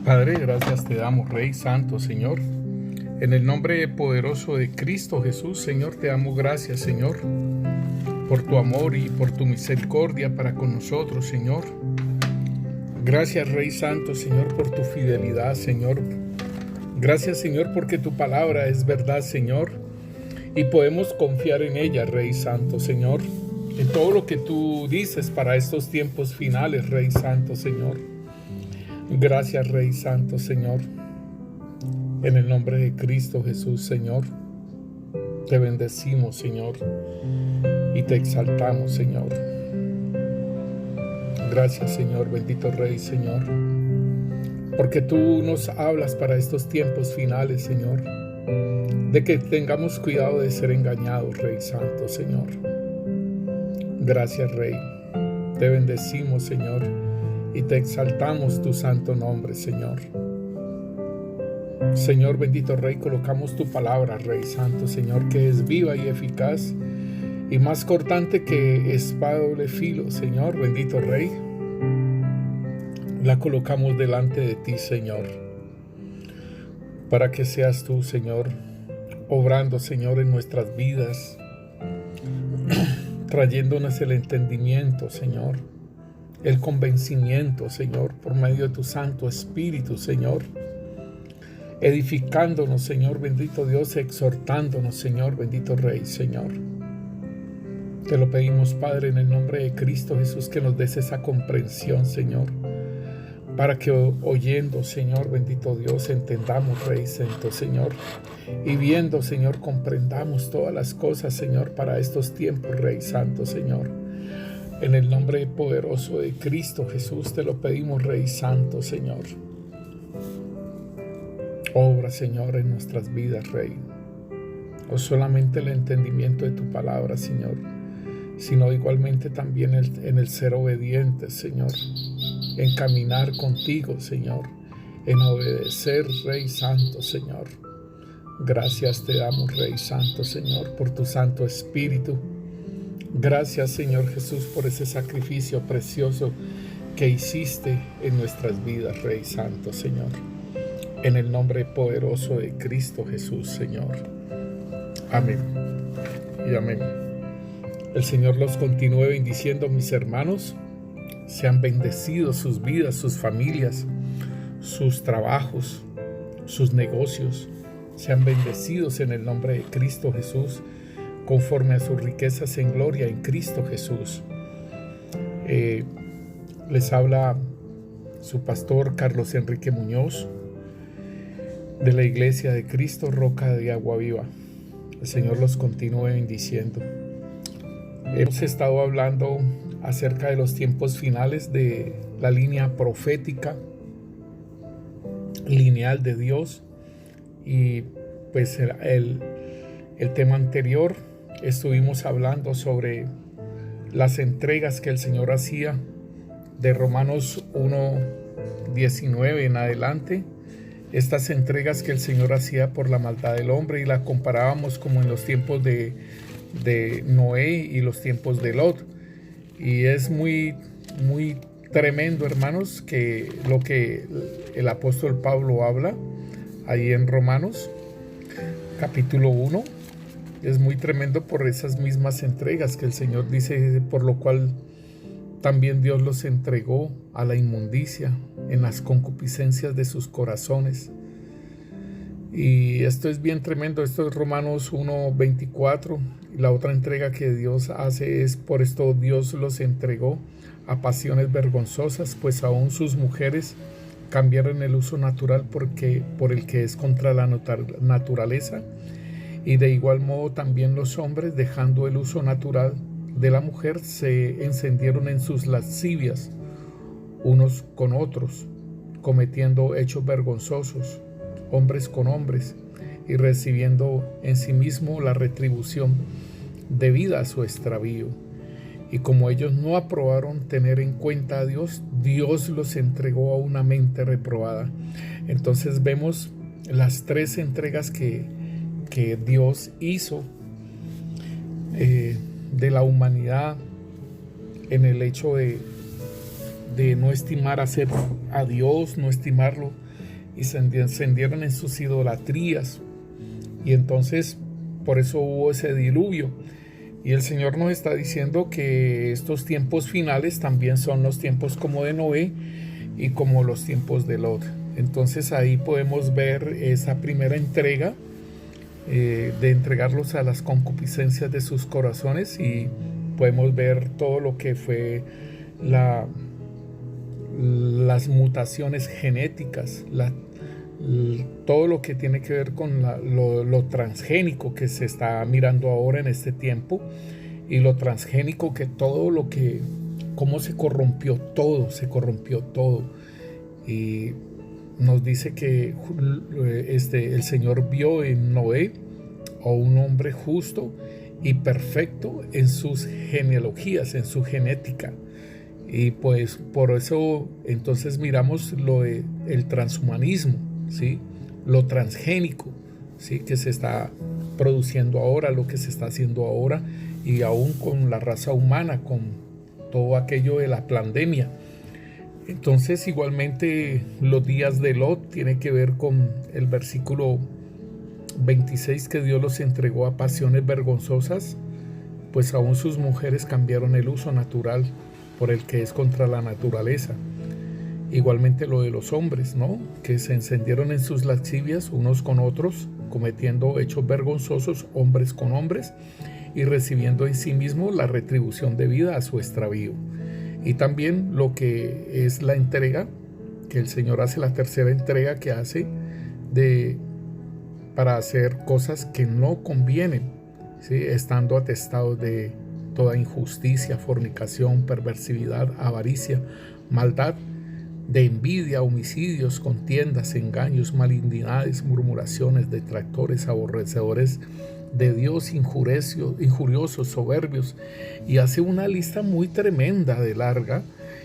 Padre, gracias te damos, Rey Santo, Señor. En el nombre poderoso de Cristo Jesús, Señor, te damos gracias, Señor, por tu amor y por tu misericordia para con nosotros, Señor. Gracias, Rey Santo, Señor, por tu fidelidad, Señor. Gracias, Señor, porque tu palabra es verdad, Señor, y podemos confiar en ella, Rey Santo, Señor, en todo lo que tú dices para estos tiempos finales, Rey Santo, Señor. Gracias, Rey Santo, Señor. En el nombre de Cristo Jesús, Señor, te bendecimos, Señor, y te exaltamos, Señor. Gracias, Señor, bendito Rey, Señor, porque tú nos hablas para estos tiempos finales, Señor, de que tengamos cuidado de ser engañados, Rey Santo, Señor. Gracias, Rey. Te bendecimos, Señor, y te exaltamos tu santo nombre, Señor. Señor, bendito Rey, colocamos tu palabra, Rey Santo, Señor, que es viva y eficaz y más cortante que espada de doble filo, Señor, bendito Rey. La colocamos delante de ti, Señor, para que seas tú, Señor, obrando, Señor, en nuestras vidas, trayéndonos el entendimiento, Señor, el convencimiento, Señor, por medio de tu Santo Espíritu, Señor, edificándonos, Señor, bendito Dios, exhortándonos, Señor, bendito Rey, Señor. Te lo pedimos, Padre, en el nombre de Cristo Jesús, que nos des esa comprensión, Señor, para que oyendo, Señor, bendito Dios, entendamos, Rey Santo, Señor, y viendo, Señor, comprendamos todas las cosas, Señor, para estos tiempos, Rey Santo, Señor. En el nombre poderoso de Cristo Jesús te lo pedimos, Rey Santo, Señor. Obra, Señor, en nuestras vidas, Rey. No solamente el entendimiento de tu palabra, Señor, sino igualmente también en el ser obediente, Señor, en caminar contigo, Señor, en obedecer, Rey Santo, Señor. Gracias te damos, Rey Santo, Señor, por tu Santo Espíritu. Gracias, Señor Jesús, por ese sacrificio precioso que hiciste en nuestras vidas, Rey Santo, Señor. En el nombre poderoso de Cristo Jesús, Señor. Amén y amén. El Señor los continúe bendiciendo, mis hermanos. Sean bendecidos sus vidas, sus familias, sus trabajos, sus negocios. Sean bendecidos en el nombre de Cristo Jesús, conforme a sus riquezas en gloria en Cristo Jesús. Les habla su pastor Carlos Enrique Muñoz, de la Iglesia de Cristo, Roca de Agua Viva. El Señor los continúe bendiciendo. Hemos estado hablando acerca de los tiempos finales de la línea profética lineal de Dios, y pues el tema anterior estuvimos hablando sobre las entregas que el Señor hacía de Romanos 1:19 en adelante. Estas entregas que el Señor hacía por la maldad del hombre, y la comparábamos como en los tiempos de Noé y los tiempos de Lot. Y es muy, muy tremendo, hermanos, que lo que el apóstol Pablo habla ahí en Romanos capítulo 1 es muy tremendo por esas mismas entregas que el Señor dice, por lo cual también Dios los entregó a la inmundicia en las concupiscencias de sus corazones. Y esto es bien tremendo. Esto es Romanos 1:24. Y la otra entrega que Dios hace es: por esto Dios los entregó a pasiones vergonzosas, pues aún sus mujeres cambiaron el uso natural por el que es contra la naturaleza. Y de igual modo también los hombres, dejando el uso natural de la mujer, se encendieron en sus lascivias unos con otros, cometiendo hechos vergonzosos, hombres con hombres, y recibiendo en sí mismo la retribución debida a su extravío. Y como ellos no aprobaron tener en cuenta a Dios, Dios los entregó a una mente reprobada. Entonces vemos las tres entregas que Dios hizo de la humanidad, en el hecho de no estimar a Dios, no estimarlo y se encendieron en sus idolatrías. Y entonces por eso hubo ese diluvio. Y el Señor nos está diciendo que estos tiempos finales también son los tiempos como de Noé y como los tiempos de Lot. Entonces ahí podemos ver esa primera entrega, de entregarlos a las concupiscencias de sus corazones, y podemos ver todo lo que fue las mutaciones genéticas, todo lo que tiene que ver con lo transgénico que se está mirando ahora en este tiempo, y lo transgénico que todo lo que, cómo se corrompió todo. Y nos dice que el Señor vio en Noé a un hombre justo y perfecto en sus genealogías, en su genética. Y pues por eso entonces miramos el transhumanismo, ¿sí? Lo transgénico, ¿sí? Que se está produciendo ahora, lo que se está haciendo ahora, y aún con la raza humana, con todo aquello de la pandemia. Entonces igualmente los días de Lot tiene que ver con el versículo 26, que Dios los entregó a pasiones vergonzosas, pues aún sus mujeres cambiaron el uso natural por el que es contra la naturaleza. Igualmente lo de los hombres, ¿no? Que se encendieron en sus lascivias unos con otros, cometiendo hechos vergonzosos hombres con hombres, y recibiendo en sí mismos la retribución debida a su extravío. Y también lo que es la entrega, que el Señor hace, la tercera entrega que hace para hacer cosas que no convienen, ¿sí? Estando atestados de toda injusticia, fornicación, perversividad, avaricia, maldad, de envidia, homicidios, contiendas, engaños, malignidades, murmuraciones, detractores, aborrecedores de Dios, injuriosos, soberbios, y hace una lista muy tremenda, de larga.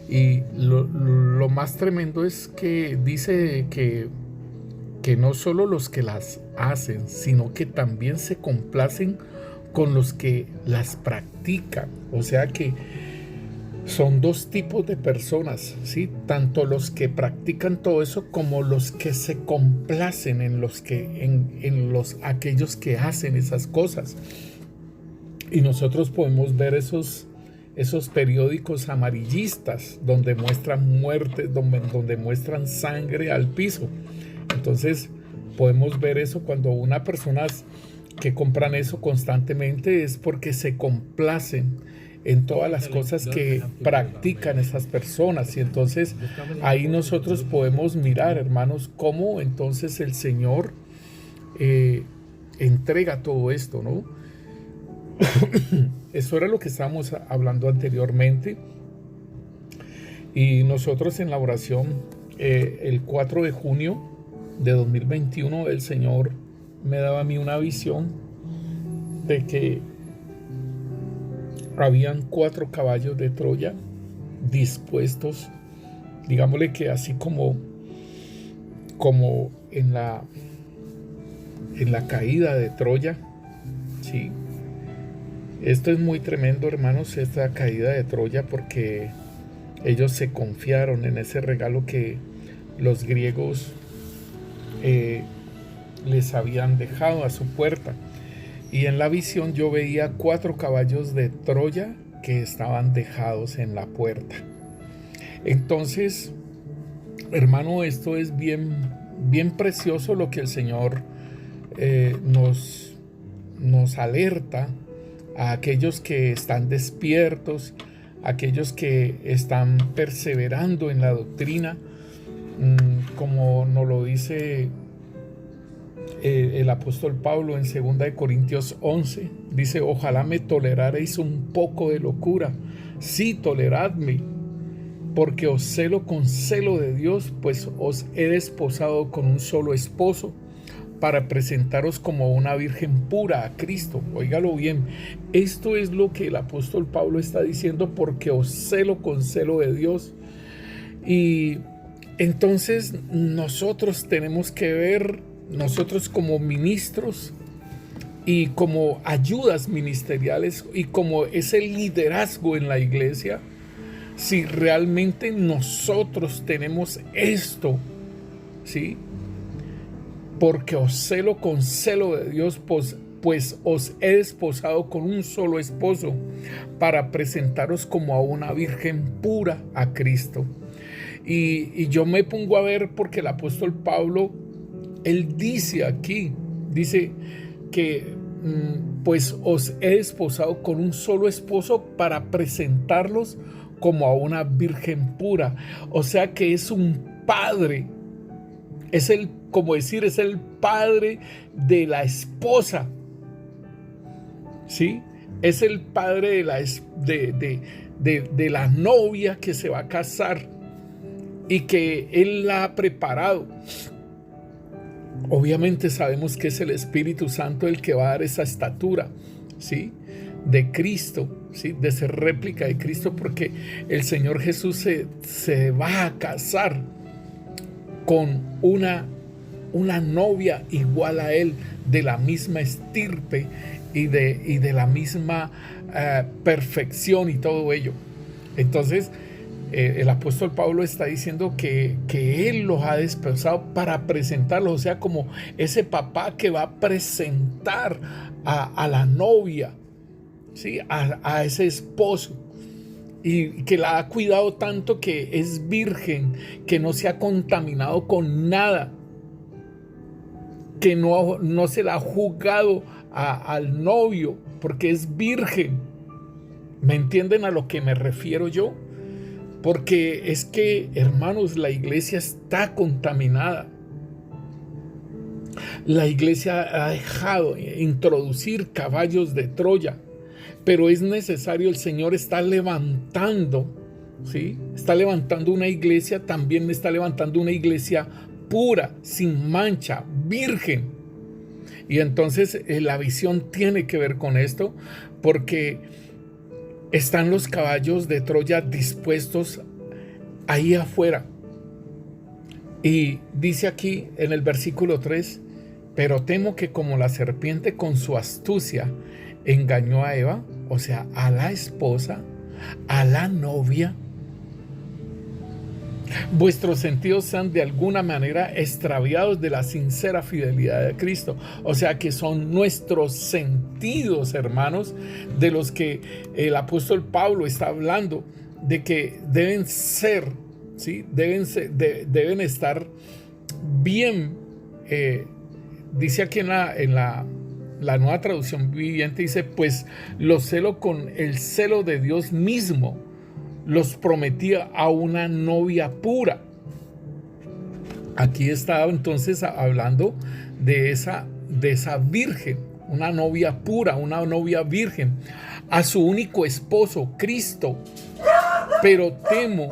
Y lo más tremendo es que dice que no solo los que las hacen, sino que también se complacen con los que las practican. O sea que son dos tipos de personas, ¿sí? Tanto los que practican todo eso como los que se complacen en aquellos que hacen esas cosas. Y nosotros podemos ver esos periódicos amarillistas donde muestran muertes, donde muestran sangre al piso. Entonces podemos ver eso cuando una persona que compran eso constantemente, es porque se complacen en todas las cosas que practican esas personas. Y entonces ahí nosotros podemos mirar, hermanos, cómo entonces el Señor entrega todo esto, ¿no? Eso era lo que estábamos hablando anteriormente. Y nosotros en la oración, el 4 de junio de 2021, el Señor me daba a mí una visión de que habían 4 caballos de Troya dispuestos, digámosle que así como en la caída de Troya, ¿sí? Esto es muy tremendo, hermanos, esta caída de Troya, porque ellos se confiaron en ese regalo que los griegos les habían dejado a su puerta. Y en la visión yo veía 4 caballos de Troya que estaban dejados en la puerta. Entonces, hermano, esto es bien, bien precioso lo que el Señor nos alerta a aquellos que están despiertos, a aquellos que están perseverando en la doctrina, como nos lo dice el apóstol Pablo en 2 Corintios 11, dice: ojalá me toleraréis un poco de locura, sí, toleradme, porque os celo con celo de Dios, pues os he desposado con un solo esposo, para presentaros como una virgen pura a Cristo. Óigalo bien, esto es lo que el apóstol Pablo está diciendo: porque os celo con celo de Dios. Y entonces nosotros tenemos que ver, nosotros como ministros y como ayudas ministeriales y como ese liderazgo en la iglesia, si realmente nosotros tenemos esto, ¿sí? porque os celo con celo de Dios, pues os he desposado con un solo esposo, para presentaros como a una virgen pura a Cristo. Y yo me pongo a ver, porque el apóstol Pablo, él dice aquí, dice que pues os he desposado con un solo esposo para presentarlos como a una virgen pura. O sea que es un padre, es el padre de la esposa, ¿sí? Es el padre de la novia que se va a casar y que él la ha preparado. Obviamente sabemos que es el Espíritu Santo el que va a dar esa estatura, ¿sí?, de Cristo, ¿sí?, de ser réplica de Cristo, porque el Señor Jesús se va a casar con una novia igual a Él, de la misma estirpe y de la misma perfección y todo ello. Entonces, el apóstol Pablo está diciendo que él los ha desposado para presentarlos, o sea, como ese papá que va a presentar a la novia, ¿sí?, a ese esposo, y que la ha cuidado tanto que es virgen, que no se ha contaminado con nada, que no se la ha juzgado al novio porque es virgen. ¿Me entienden a lo que me refiero yo? Porque es que, hermanos, la iglesia está contaminada. La iglesia ha dejado introducir caballos de Troya, pero es necesario, el Señor está levantando, ¿sí?, está levantando una iglesia, también está levantando una iglesia pura, sin mancha, virgen. Y entonces la visión tiene que ver con esto, porque están los caballos de Troya dispuestos ahí afuera. Y dice aquí en el versículo 3, pero temo que como la serpiente con su astucia engañó a Eva, o sea, a la esposa, a la novia, vuestros sentidos sean de alguna manera extraviados de la sincera fidelidad de Cristo. O sea que son nuestros sentidos, hermanos, de los que el apóstol Pablo está hablando, de que deben ser, ¿sí?, deben estar bien. Dice aquí en la Nueva Traducción Viviente, dice, pues los celo con el celo de Dios mismo, los prometía a una novia pura. Aquí está entonces hablando de esa virgen, una novia pura, una novia virgen, a su único esposo, Cristo. Pero temo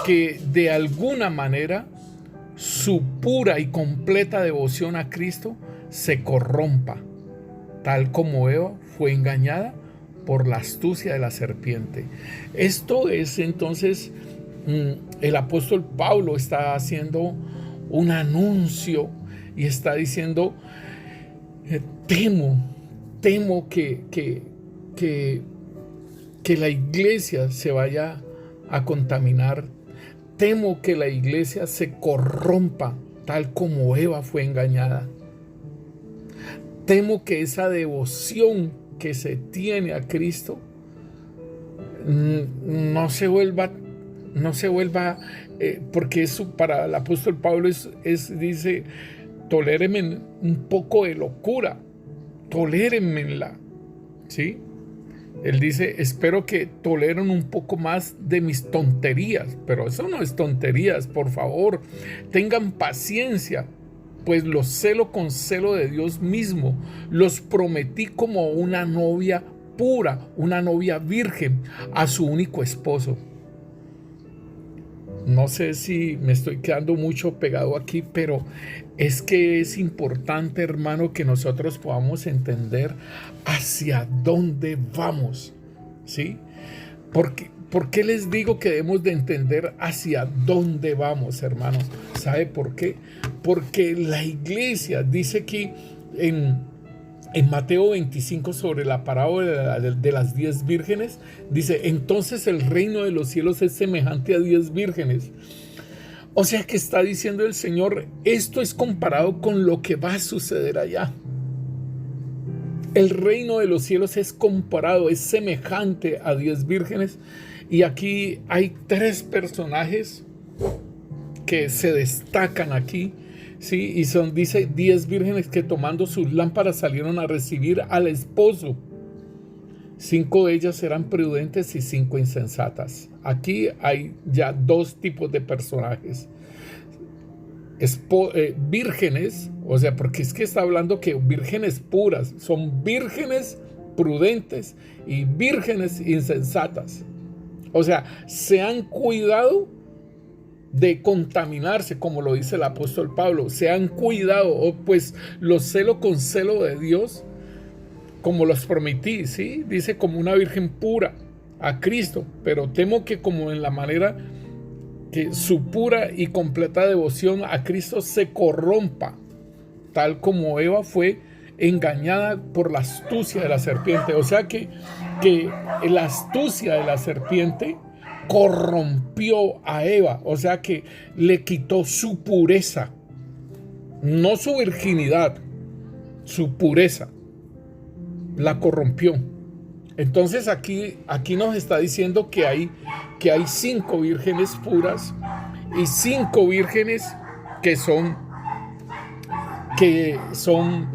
que de alguna manera su pura y completa devoción a Cristo se corrompa, tal como Eva fue engañada por la astucia de la serpiente. Esto es entonces, el apóstol Pablo está haciendo un anuncio y está diciendo, temo que la iglesia se vaya a contaminar, temo que la iglesia se corrompa tal como Eva fue engañada. Temo que esa devoción que se tiene a Cristo no se vuelva, porque eso para el apóstol Pablo dice, tolérenme un poco de locura, tolérenmela, ¿sí? Él dice, espero que toleren un poco más de mis tonterías, pero eso no es tonterías, por favor, tengan paciencia, pues los celo con celo de Dios mismo, los prometí como una novia pura, una novia virgen, a su único esposo. No sé si me estoy quedando mucho pegado aquí, pero es que es importante, hermano, que nosotros podamos entender hacia dónde vamos, ¿sí? ¿Por qué les digo que debemos de entender hacia dónde vamos, hermanos? ¿Sabe por qué? Porque la iglesia dice aquí en Mateo 25 sobre la parábola de las 10 vírgenes, dice, entonces el reino de los cielos es semejante a 10 vírgenes, O sea que está diciendo el Señor, esto es comparado con lo que va a suceder allá. El reino de los cielos es comparado, es semejante a 10 vírgenes. Y aquí hay 3 personajes que se destacan aquí, ¿sí? Y son, dice, 10 vírgenes que tomando sus lámparas salieron a recibir al esposo. 5 de ellas eran prudentes y 5 insensatas. Aquí hay ya 2 tipos de personajes. Vírgenes, o sea, porque es que está hablando que vírgenes puras, son vírgenes prudentes y vírgenes insensatas. O sea, se han cuidado de contaminarse, como lo dice el apóstol Pablo, se han cuidado, pues los celo con celo de Dios, como los prometí, ¿sí? Dice como una virgen pura a Cristo, pero temo que como en la manera que su pura y completa devoción a Cristo se corrompa, tal como Eva fue engañada por la astucia de la serpiente. O sea que la astucia de la serpiente corrompió a Eva, o sea que le quitó su pureza, no su virginidad, su pureza, la corrompió. Entonces aquí nos está diciendo que hay 5 vírgenes puras y 5 vírgenes que son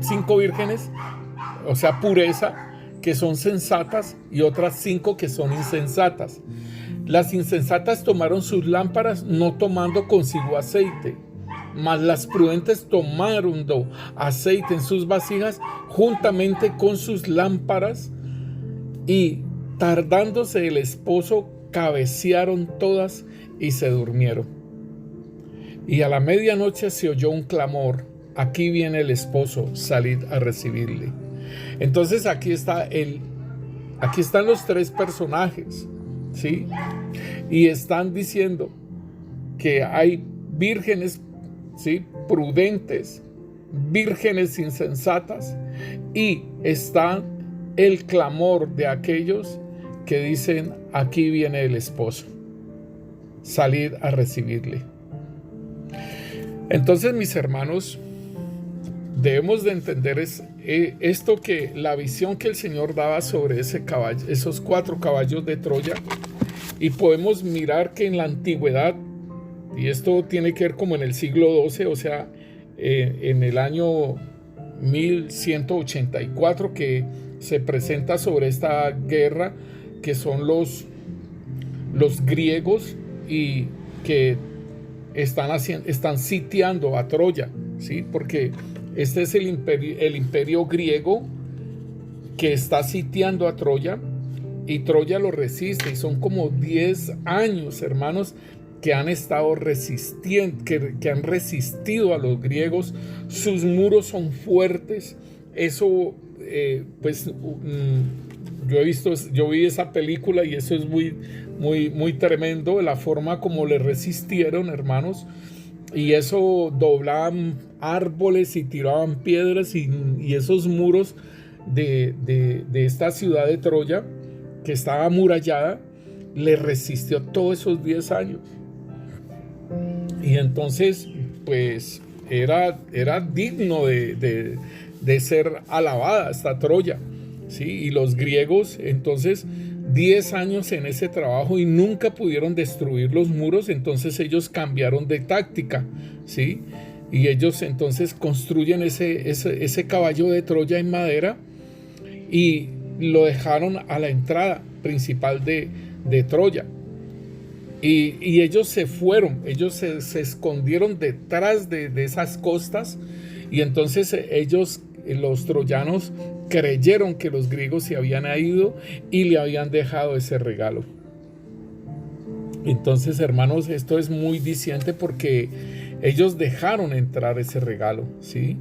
5 vírgenes, o sea, pureza, que son sensatas, y otras 5 que son insensatas. Las insensatas tomaron sus lámparas no tomando consigo aceite, mas las prudentes tomaron aceite en sus vasijas juntamente con sus lámparas, y tardándose el esposo cabecearon todas y se durmieron. Y a la medianoche se oyó un clamor: aquí viene el esposo, salid a recibirle. Entonces aquí están los 3 personajes, ¿sí? Y están diciendo que hay vírgenes, ¿sí?, prudentes, vírgenes insensatas, y está el clamor de aquellos que dicen: aquí viene el esposo, salid a recibirle. Entonces, mis hermanos, debemos de entender esto, que la visión que el Señor daba sobre ese caballo, esos 4 caballos de Troya, y podemos mirar que en la antigüedad, y esto tiene que ver como en el siglo XII, o sea, en el año 1184, que se presenta sobre esta guerra, que son los griegos, y que están sitiando a Troya, ¿sí? Porque este es el imperio griego que está sitiando a Troya, y Troya lo resiste, y son como 10 años, hermanos, que han estado resistiendo, que han resistido a los griegos. Sus muros son fuertes. Eso, yo vi esa película, y eso es muy, muy, muy tremendo, la forma como le resistieron, hermanos. Y eso, doblaban árboles y tiraban piedras, y esos muros de esta ciudad de Troya, que estaba amurallada, le resistió todos esos 10 años. Y entonces, pues, era digno de ser alabada esta Troya, ¿sí? Y los griegos, entonces, 10 años en ese trabajo, y nunca pudieron destruir los muros. Entonces ellos cambiaron de táctica, ¿sí? Y ellos entonces construyen ese caballo de Troya en madera, y lo dejaron a la entrada principal de Troya. Y ellos se fueron, ellos se escondieron detrás de esas costas, y entonces ellos, los troyanos, creyeron que los griegos se habían ido y le habían dejado ese regalo. Entonces, hermanos, esto es muy diciente, porque ellos dejaron entrar ese regalo, ¿sí?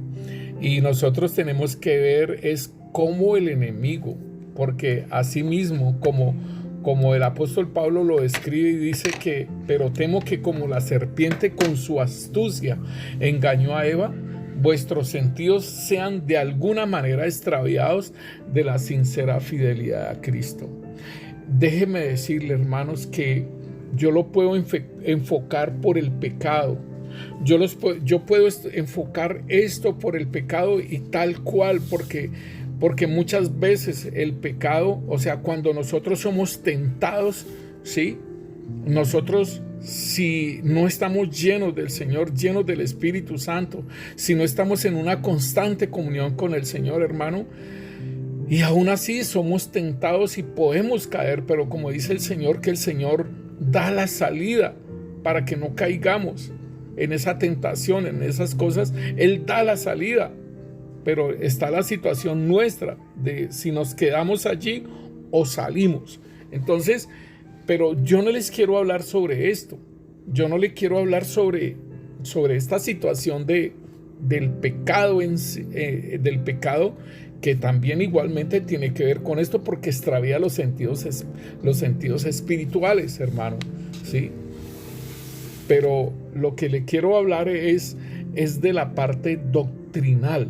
Y nosotros tenemos que ver es cómo el enemigo, porque así mismo como el apóstol Pablo lo describe y dice que, pero temo que como la serpiente con su astucia engañó a Eva, vuestros sentidos sean de alguna manera extraviados de la sincera fidelidad a Cristo. Déjeme decirle, hermanos, que yo lo puedo enfocar por el pecado. Yo puedo enfocar esto por el pecado y tal cual, porque muchas veces el pecado, o sea, cuando nosotros somos tentados, ¿sí? Nosotros, si no estamos llenos del Señor, llenos del Espíritu Santo, si no estamos en una constante comunión con el Señor, hermano, y aún así somos tentados y podemos caer, pero como dice el Señor, que el Señor da la salida para que no caigamos en esa tentación, en esas cosas. Él da la salida, pero está la situación nuestra de si nos quedamos allí o salimos. Entonces, pero yo no les quiero hablar sobre esto. Yo no les quiero hablar sobre esta situación del pecado, del pecado, que también igualmente tiene que ver con esto, porque extravía los sentidos espirituales, hermano, ¿sí? Pero lo que le quiero hablar es de la parte doctrinal,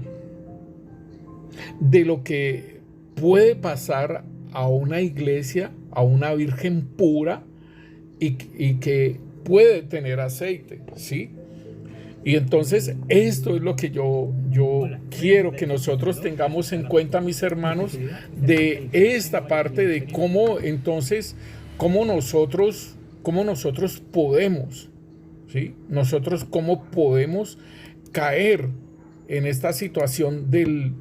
de lo que puede pasar a una iglesia, a una virgen pura y que puede tener aceite, ¿sí? Y entonces esto es lo que yo quiero que nosotros tengamos en cuenta, mis hermanos, de esta parte de cómo entonces, cómo nosotros podemos, ¿sí? Nosotros cómo podemos caer en esta situación de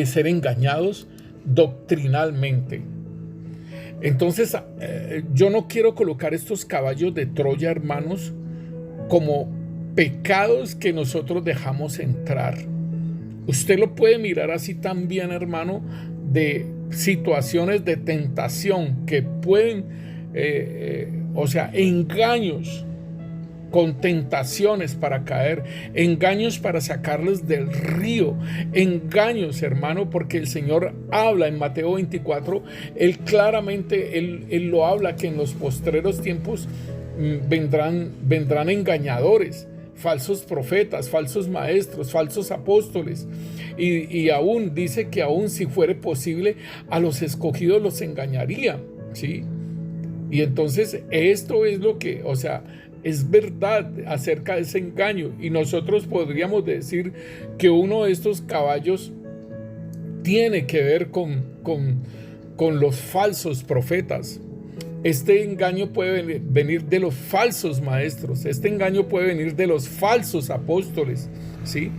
ser engañados doctrinalmente. Entonces, yo no quiero colocar estos caballos de Troya, hermanos, como pecados que nosotros dejamos entrar. Usted lo puede mirar así también, hermano, de situaciones de tentación que pueden, o sea, engaños con tentaciones para caer, engaños para sacarles del río, engaños, hermano, porque el Señor habla en Mateo 24, Él claramente, Él lo habla, que en los postreros tiempos vendrán engañadores, falsos profetas, falsos maestros, falsos apóstoles, y aún dice que aún si fuere posible a los escogidos los engañaría, ¿sí? Y entonces esto es lo que, o sea, es verdad acerca de ese engaño, y nosotros podríamos decir que uno de estos caballos tiene que ver con los falsos profetas. Este engaño puede venir de los falsos maestros, este engaño puede venir de los falsos apóstoles, ¿sí?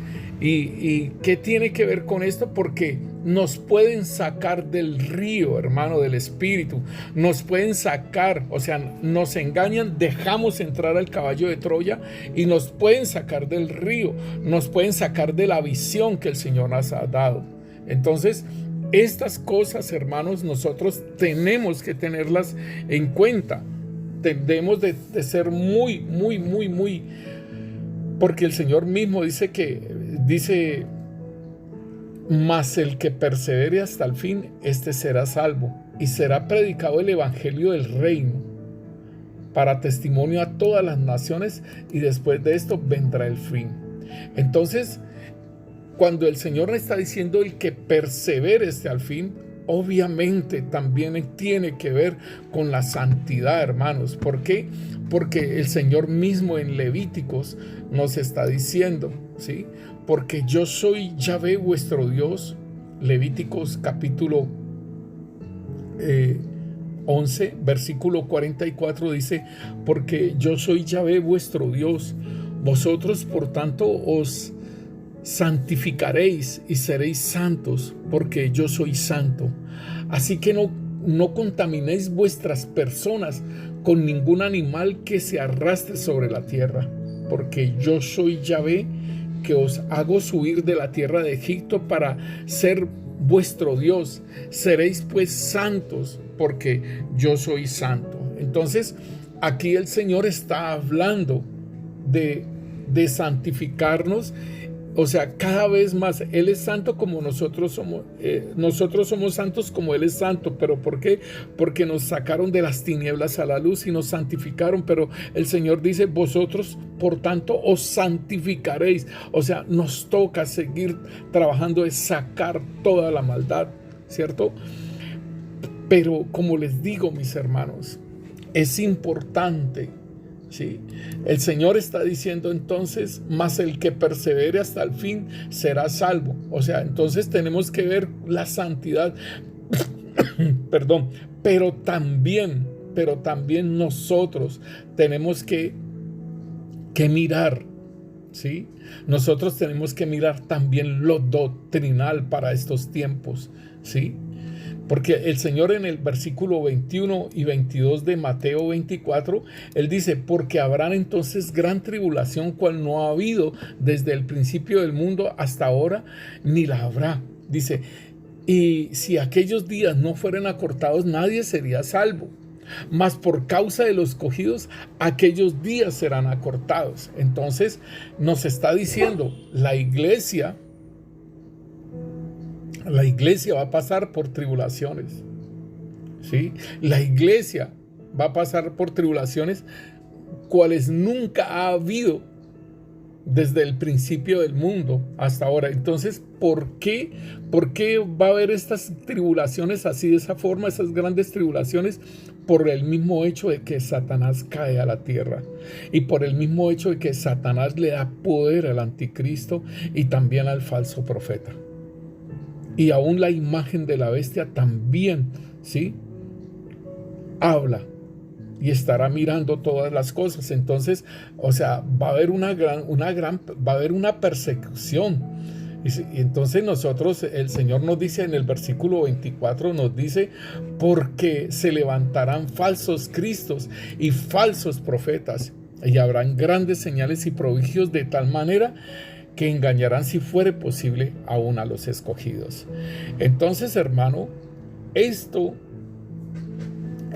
¿Y qué tiene que ver con esto? Porque nos pueden sacar del río, hermano, del Espíritu, nos pueden sacar, o sea, nos engañan, dejamos entrar al caballo de Troya y nos pueden sacar del río, nos pueden sacar de la visión que el Señor nos ha dado. Entonces, estas cosas, hermanos, nosotros tenemos que tenerlas en cuenta. Debemos de ser muy, porque el Señor mismo dice, mas el que persevere hasta el fin, este será salvo, y será predicado el evangelio del reino para testimonio a todas las naciones, y después de esto vendrá el fin. Entonces, cuando el Señor está diciendo el que persevere hasta el fin, obviamente también tiene que ver con la santidad, hermanos. ¿Por qué? Porque el Señor mismo en Levíticos nos está diciendo, ¿sí? Porque yo soy Yahvé vuestro Dios. Levíticos capítulo 11, versículo 44 dice, porque yo soy Yahvé vuestro Dios. Vosotros, por tanto, os santificaréis y seréis santos, porque yo soy santo. Así que no contaminéis vuestras personas con ningún animal que se arrastre sobre la tierra, porque yo soy Yahvé, que os hago subir de la tierra de Egipto para ser vuestro Dios. Seréis pues santos, porque yo soy santo. Entonces, aquí el Señor está hablando de santificarnos. O sea, cada vez más, Él es santo como nosotros somos santos como Él es santo. ¿Pero por qué? Porque nos sacaron de las tinieblas a la luz y nos santificaron. Pero el Señor dice, vosotros, por tanto, os santificaréis. O sea, nos toca seguir trabajando de sacar toda la maldad, ¿cierto? Pero como les digo, mis hermanos, es importante, ¿sí? El Señor está diciendo entonces, mas el que persevere hasta el fin será salvo. O sea, entonces tenemos que ver la santidad, perdón, pero también nosotros tenemos que mirar, ¿sí? Nosotros tenemos que mirar también lo doctrinal para estos tiempos, ¿sí? Porque el Señor en el versículo 21 y 22 de Mateo 24, Él dice, porque habrán entonces gran tribulación cual no ha habido desde el principio del mundo hasta ahora, ni la habrá. Dice, y si aquellos días no fueran acortados, nadie sería salvo. Mas por causa de los escogidos, aquellos días serán acortados. Entonces nos está diciendo, la iglesia va a pasar por tribulaciones, ¿sí? La iglesia va a pasar por tribulaciones cuales nunca ha habido desde el principio del mundo hasta ahora. Entonces, ¿por qué va a haber estas tribulaciones así, de esa forma, esas grandes tribulaciones? Por el mismo hecho de que Satanás cae a la tierra y por el mismo hecho de que Satanás le da poder al anticristo y también al falso profeta. Y aún la imagen de la bestia también, ¿sí? Habla y estará mirando todas las cosas. Entonces, o sea, va a haber va a haber una persecución. Y entonces nosotros, el Señor nos dice en el versículo 24, nos dice, porque se levantarán falsos cristos y falsos profetas, y habrán grandes señales y prodigios de tal manera que engañarán, si fuere posible, aún a los escogidos. Entonces, hermano, esto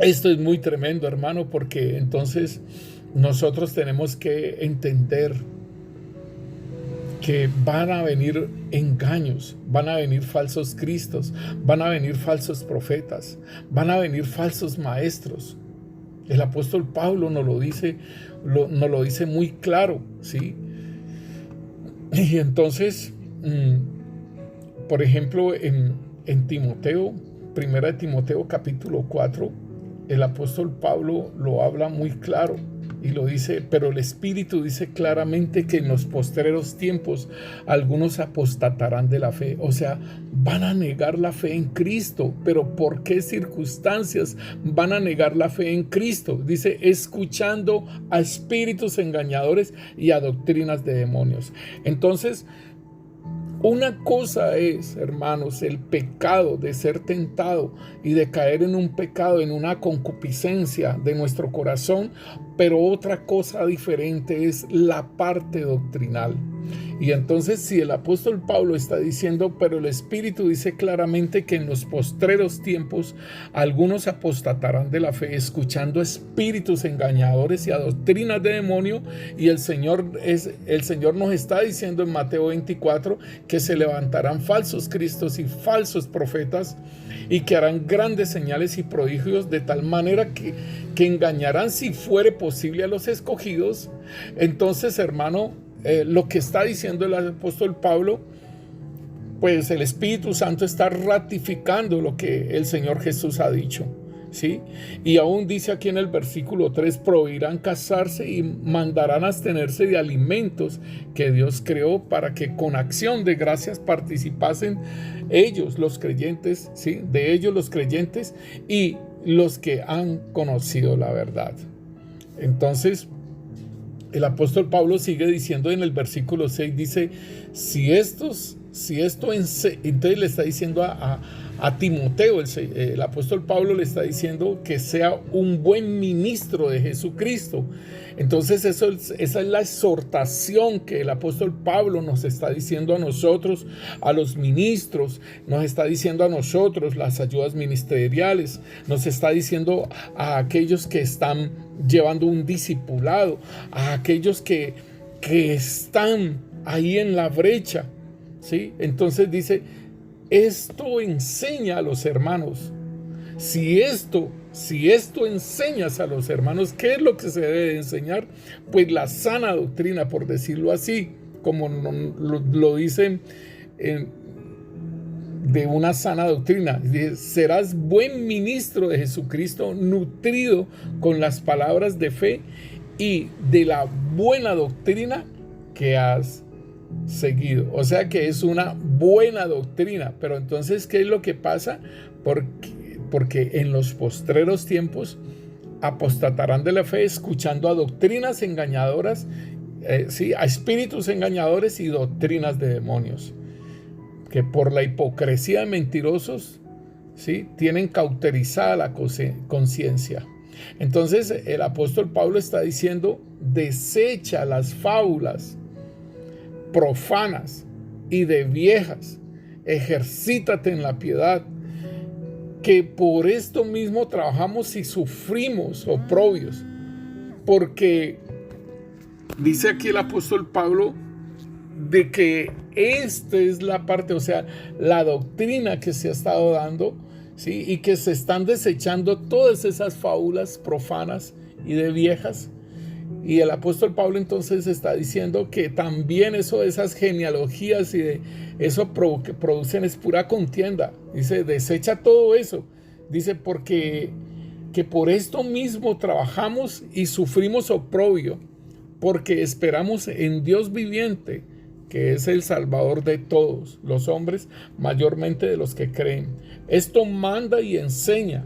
es muy tremendo, hermano, porque entonces nosotros tenemos que entender que van a venir engaños, van a venir falsos cristos, van a venir falsos profetas, van a venir falsos maestros. El apóstol Pablo nos lo dice muy claro, ¿sí? Y entonces, por ejemplo, en Timoteo, primera de Timoteo capítulo 4, el apóstol Pablo lo habla muy claro y lo dice, pero el Espíritu dice claramente que en los postreros tiempos algunos apostatarán de la fe, o sea, van a negar la fe en Cristo. ¿Pero por qué circunstancias van a negar la fe en Cristo? Dice, escuchando a espíritus engañadores y a doctrinas de demonios. Entonces, una cosa es, hermanos, el pecado de ser tentado y de caer en un pecado, en una concupiscencia de nuestro corazón, pero otra cosa diferente es la parte doctrinal. Y entonces, si el apóstol Pablo está diciendo, pero el Espíritu dice claramente que en los postreros tiempos algunos apostatarán de la fe, escuchando espíritus engañadores y a doctrinas de demonio, y el Señor nos está diciendo en Mateo 24 que se levantarán falsos cristos y falsos profetas y que harán grandes señales y prodigios de tal manera que engañarán, si fuere posible, a los escogidos. Entonces, hermano, lo que está diciendo el apóstol Pablo, pues el Espíritu Santo está ratificando lo que el Señor Jesús ha dicho, ¿sí? Y aún dice aquí en el versículo 3, prohibirán casarse y mandarán abstenerse de alimentos que Dios creó, para que con acción de gracias participasen ellos, los creyentes, ¿sí? De ellos los creyentes y los que han conocido la verdad. Entonces, el apóstol Pablo sigue diciendo en el versículo 6, dice, entonces le está diciendo a Timoteo, el apóstol Pablo le está diciendo que sea un buen ministro de Jesucristo. Entonces esa es la exhortación que el apóstol Pablo nos está diciendo a nosotros, a los ministros, nos está diciendo a nosotros, las ayudas ministeriales, nos está diciendo a aquellos que están llevando un discipulado, a aquellos que están ahí en la brecha, ¿sí? Entonces dice, esto enseña a los hermanos. Si esto enseñas a los hermanos, ¿qué es lo que se debe de enseñar? Pues la sana doctrina, por decirlo así, como lo dicen de una sana doctrina. Dice, serás buen ministro de Jesucristo, nutrido con las palabras de fe y de la buena doctrina que has seguido. O sea que es una buena doctrina. Pero entonces, ¿qué es lo que pasa? Porque en los postreros tiempos apostatarán de la fe, escuchando a doctrinas engañadoras, a espíritus engañadores y doctrinas de demonios, que por la hipocresía de mentirosos, ¿sí?, tienen cauterizada la conciencia. Entonces el apóstol Pablo está diciendo, desecha las fábulas profanas y de viejas, ejercítate en la piedad, que por esto mismo trabajamos y sufrimos oprobios, porque dice aquí el apóstol Pablo de que esta es la parte, o sea, la doctrina que se ha estado dando, ¿sí?, y que se están desechando todas esas fábulas profanas y de viejas. Y el apóstol Pablo entonces está diciendo que también eso de esas genealogías y de eso que producen es pura contienda. Dice, desecha todo eso. Dice, porque que por esto mismo trabajamos y sufrimos oprobio, porque esperamos en Dios viviente, que es el Salvador de todos los hombres, mayormente de los que creen. Esto manda y enseña,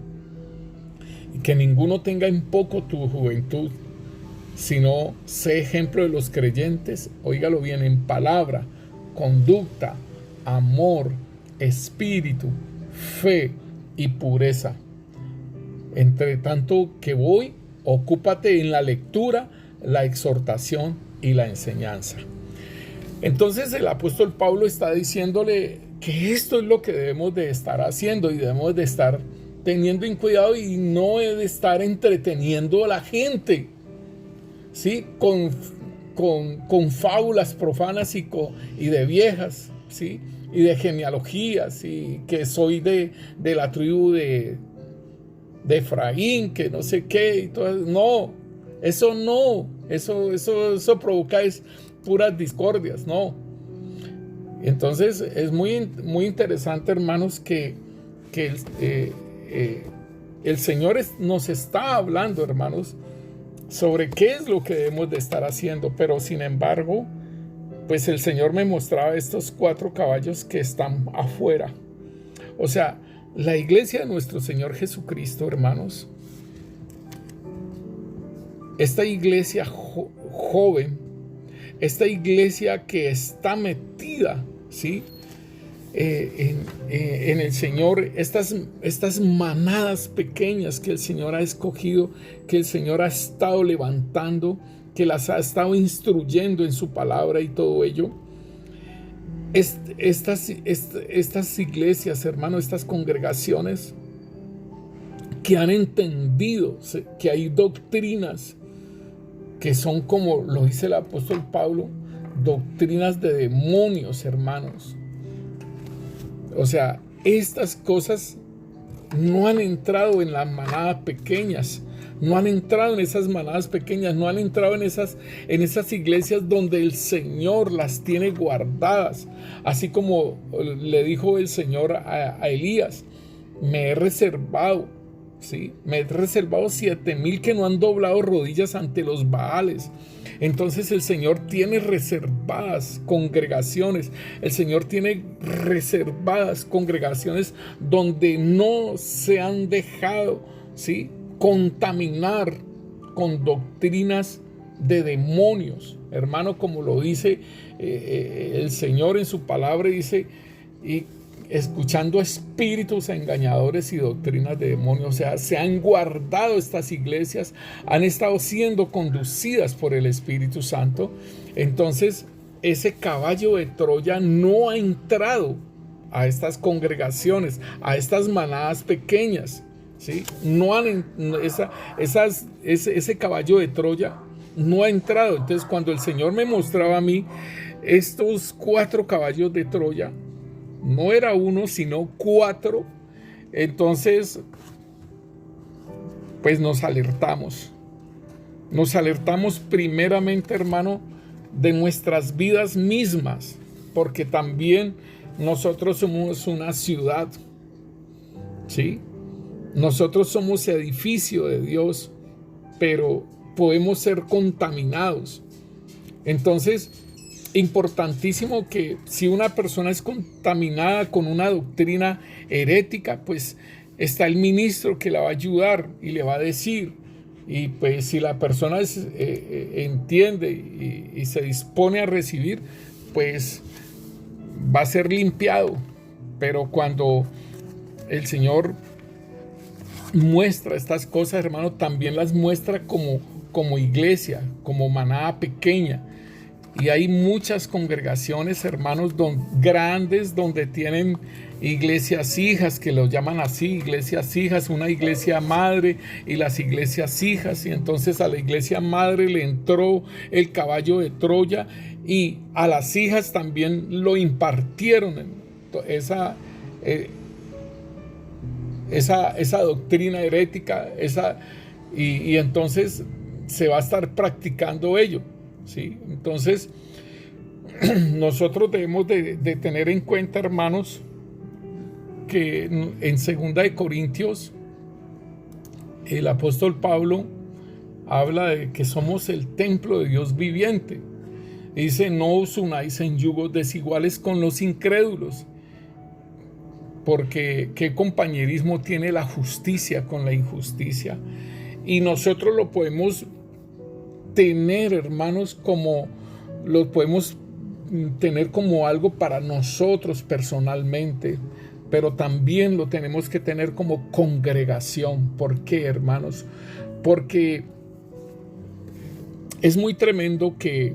y que ninguno tenga en poco tu juventud, sino sé ejemplo de los creyentes, óigalo bien, en palabra, conducta, amor, espíritu, fe y pureza. Entre tanto que voy, ocúpate en la lectura, la exhortación y la enseñanza. Entonces el apóstol Pablo está diciéndole que esto es lo que debemos de estar haciendo y debemos de estar teniendo en cuidado, y no de estar entreteniendo a la gente, ¿sí?, con fábulas profanas y de viejas, ¿sí?, y de genealogías, y que soy de la tribu de Efraín, que no sé qué, y todo eso. No, eso provoca es puras discordias, no. Entonces es muy, muy interesante, hermanos, que el Señor nos está hablando, hermanos, sobre qué es lo que debemos de estar haciendo, pero sin embargo, pues el Señor me mostraba estos 4 caballos que están afuera. O sea, la iglesia de nuestro Señor Jesucristo, hermanos, esta iglesia joven, esta iglesia que está metida, ¿sí?, en el Señor, estas manadas pequeñas que el Señor ha escogido, que el Señor ha estado levantando, que las ha estado instruyendo en su palabra y todo ello. Estas iglesias, hermanos, estas congregaciones que han entendido que hay doctrinas que son, como lo dice el apóstol Pablo, doctrinas de demonios, hermanos. O sea, estas cosas no han entrado en las manadas pequeñas, no han entrado en esas manadas pequeñas, no han entrado en esas iglesias donde el Señor las tiene guardadas. Así como le dijo el Señor a Elías, me he reservado, ¿sí?, me he reservado 7,000 que no han doblado rodillas ante los Baales. Entonces el Señor tiene reservadas congregaciones, el Señor tiene reservadas congregaciones donde no se han dejado, ¿sí?, contaminar con doctrinas de demonios, hermano, como lo dice el Señor en su palabra, dice, y escuchando espíritus engañadores y doctrinas de demonios. O sea, se han guardado estas iglesias, han estado siendo conducidas por el Espíritu Santo. Entonces, ese caballo de Troya no ha entrado a estas congregaciones, a estas manadas pequeñas, ¿sí? Ese caballo de Troya no ha entrado. Entonces, cuando el Señor me mostraba a mí estos 4 caballos de Troya, no era uno, sino 4. Entonces, pues nos alertamos primeramente, hermano, de nuestras vidas mismas, porque también nosotros somos una ciudad, ¿sí? Nosotros somos edificio de Dios, pero podemos ser contaminados. Entonces, importantísimo que si una persona es contaminada con una doctrina herética, pues está el ministro que la va a ayudar y le va a decir. Y pues si la persona entiende y se dispone a recibir, pues va a ser limpiado. Pero cuando el Señor muestra estas cosas, hermano, también las muestra como iglesia, como manada pequeña. Y hay muchas congregaciones, hermanos, grandes, donde tienen iglesias hijas, que los llaman así, iglesias hijas, una iglesia madre y las iglesias hijas. Y entonces a la iglesia madre le entró el caballo de Troya y a las hijas también lo impartieron esa doctrina herética, y entonces se va a estar practicando ello, ¿sí? Entonces nosotros debemos de tener en cuenta, hermanos, que en 2 de Corintios el apóstol Pablo habla de que somos el templo de Dios viviente. Dice: no os unáis en yugos desiguales con los incrédulos, porque qué compañerismo tiene la justicia con la injusticia. Y nosotros lo podemos tener, hermanos, lo podemos tener como algo para nosotros personalmente, pero también lo tenemos que tener como congregación. ¿Por qué, hermanos? Porque es muy tremendo que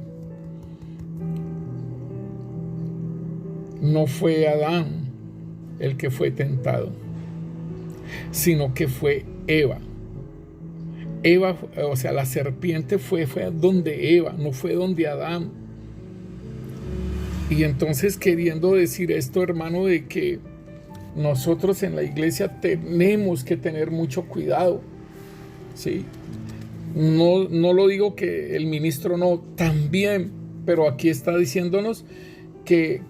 no fue Adán el que fue tentado, sino que fue Eva. Eva, o sea, la serpiente fue donde Eva, no fue donde Adán. Y entonces, queriendo decir esto, hermano, de que nosotros en la iglesia tenemos que tener mucho cuidado, ¿sí? No lo digo que el ministro no, también, pero aquí está diciéndonos qué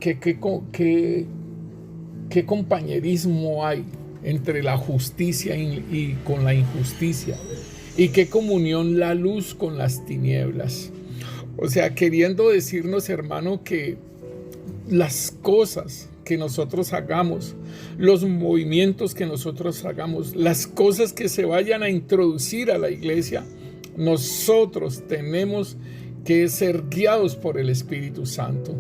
compañerismo hay entre la justicia y con la injusticia, y qué comunión la luz con las tinieblas. O sea, queriendo decirnos, hermano, que las cosas que nosotros hagamos, los movimientos que nosotros hagamos, las cosas que se vayan a introducir a la iglesia, nosotros tenemos que ser guiados por el Espíritu Santo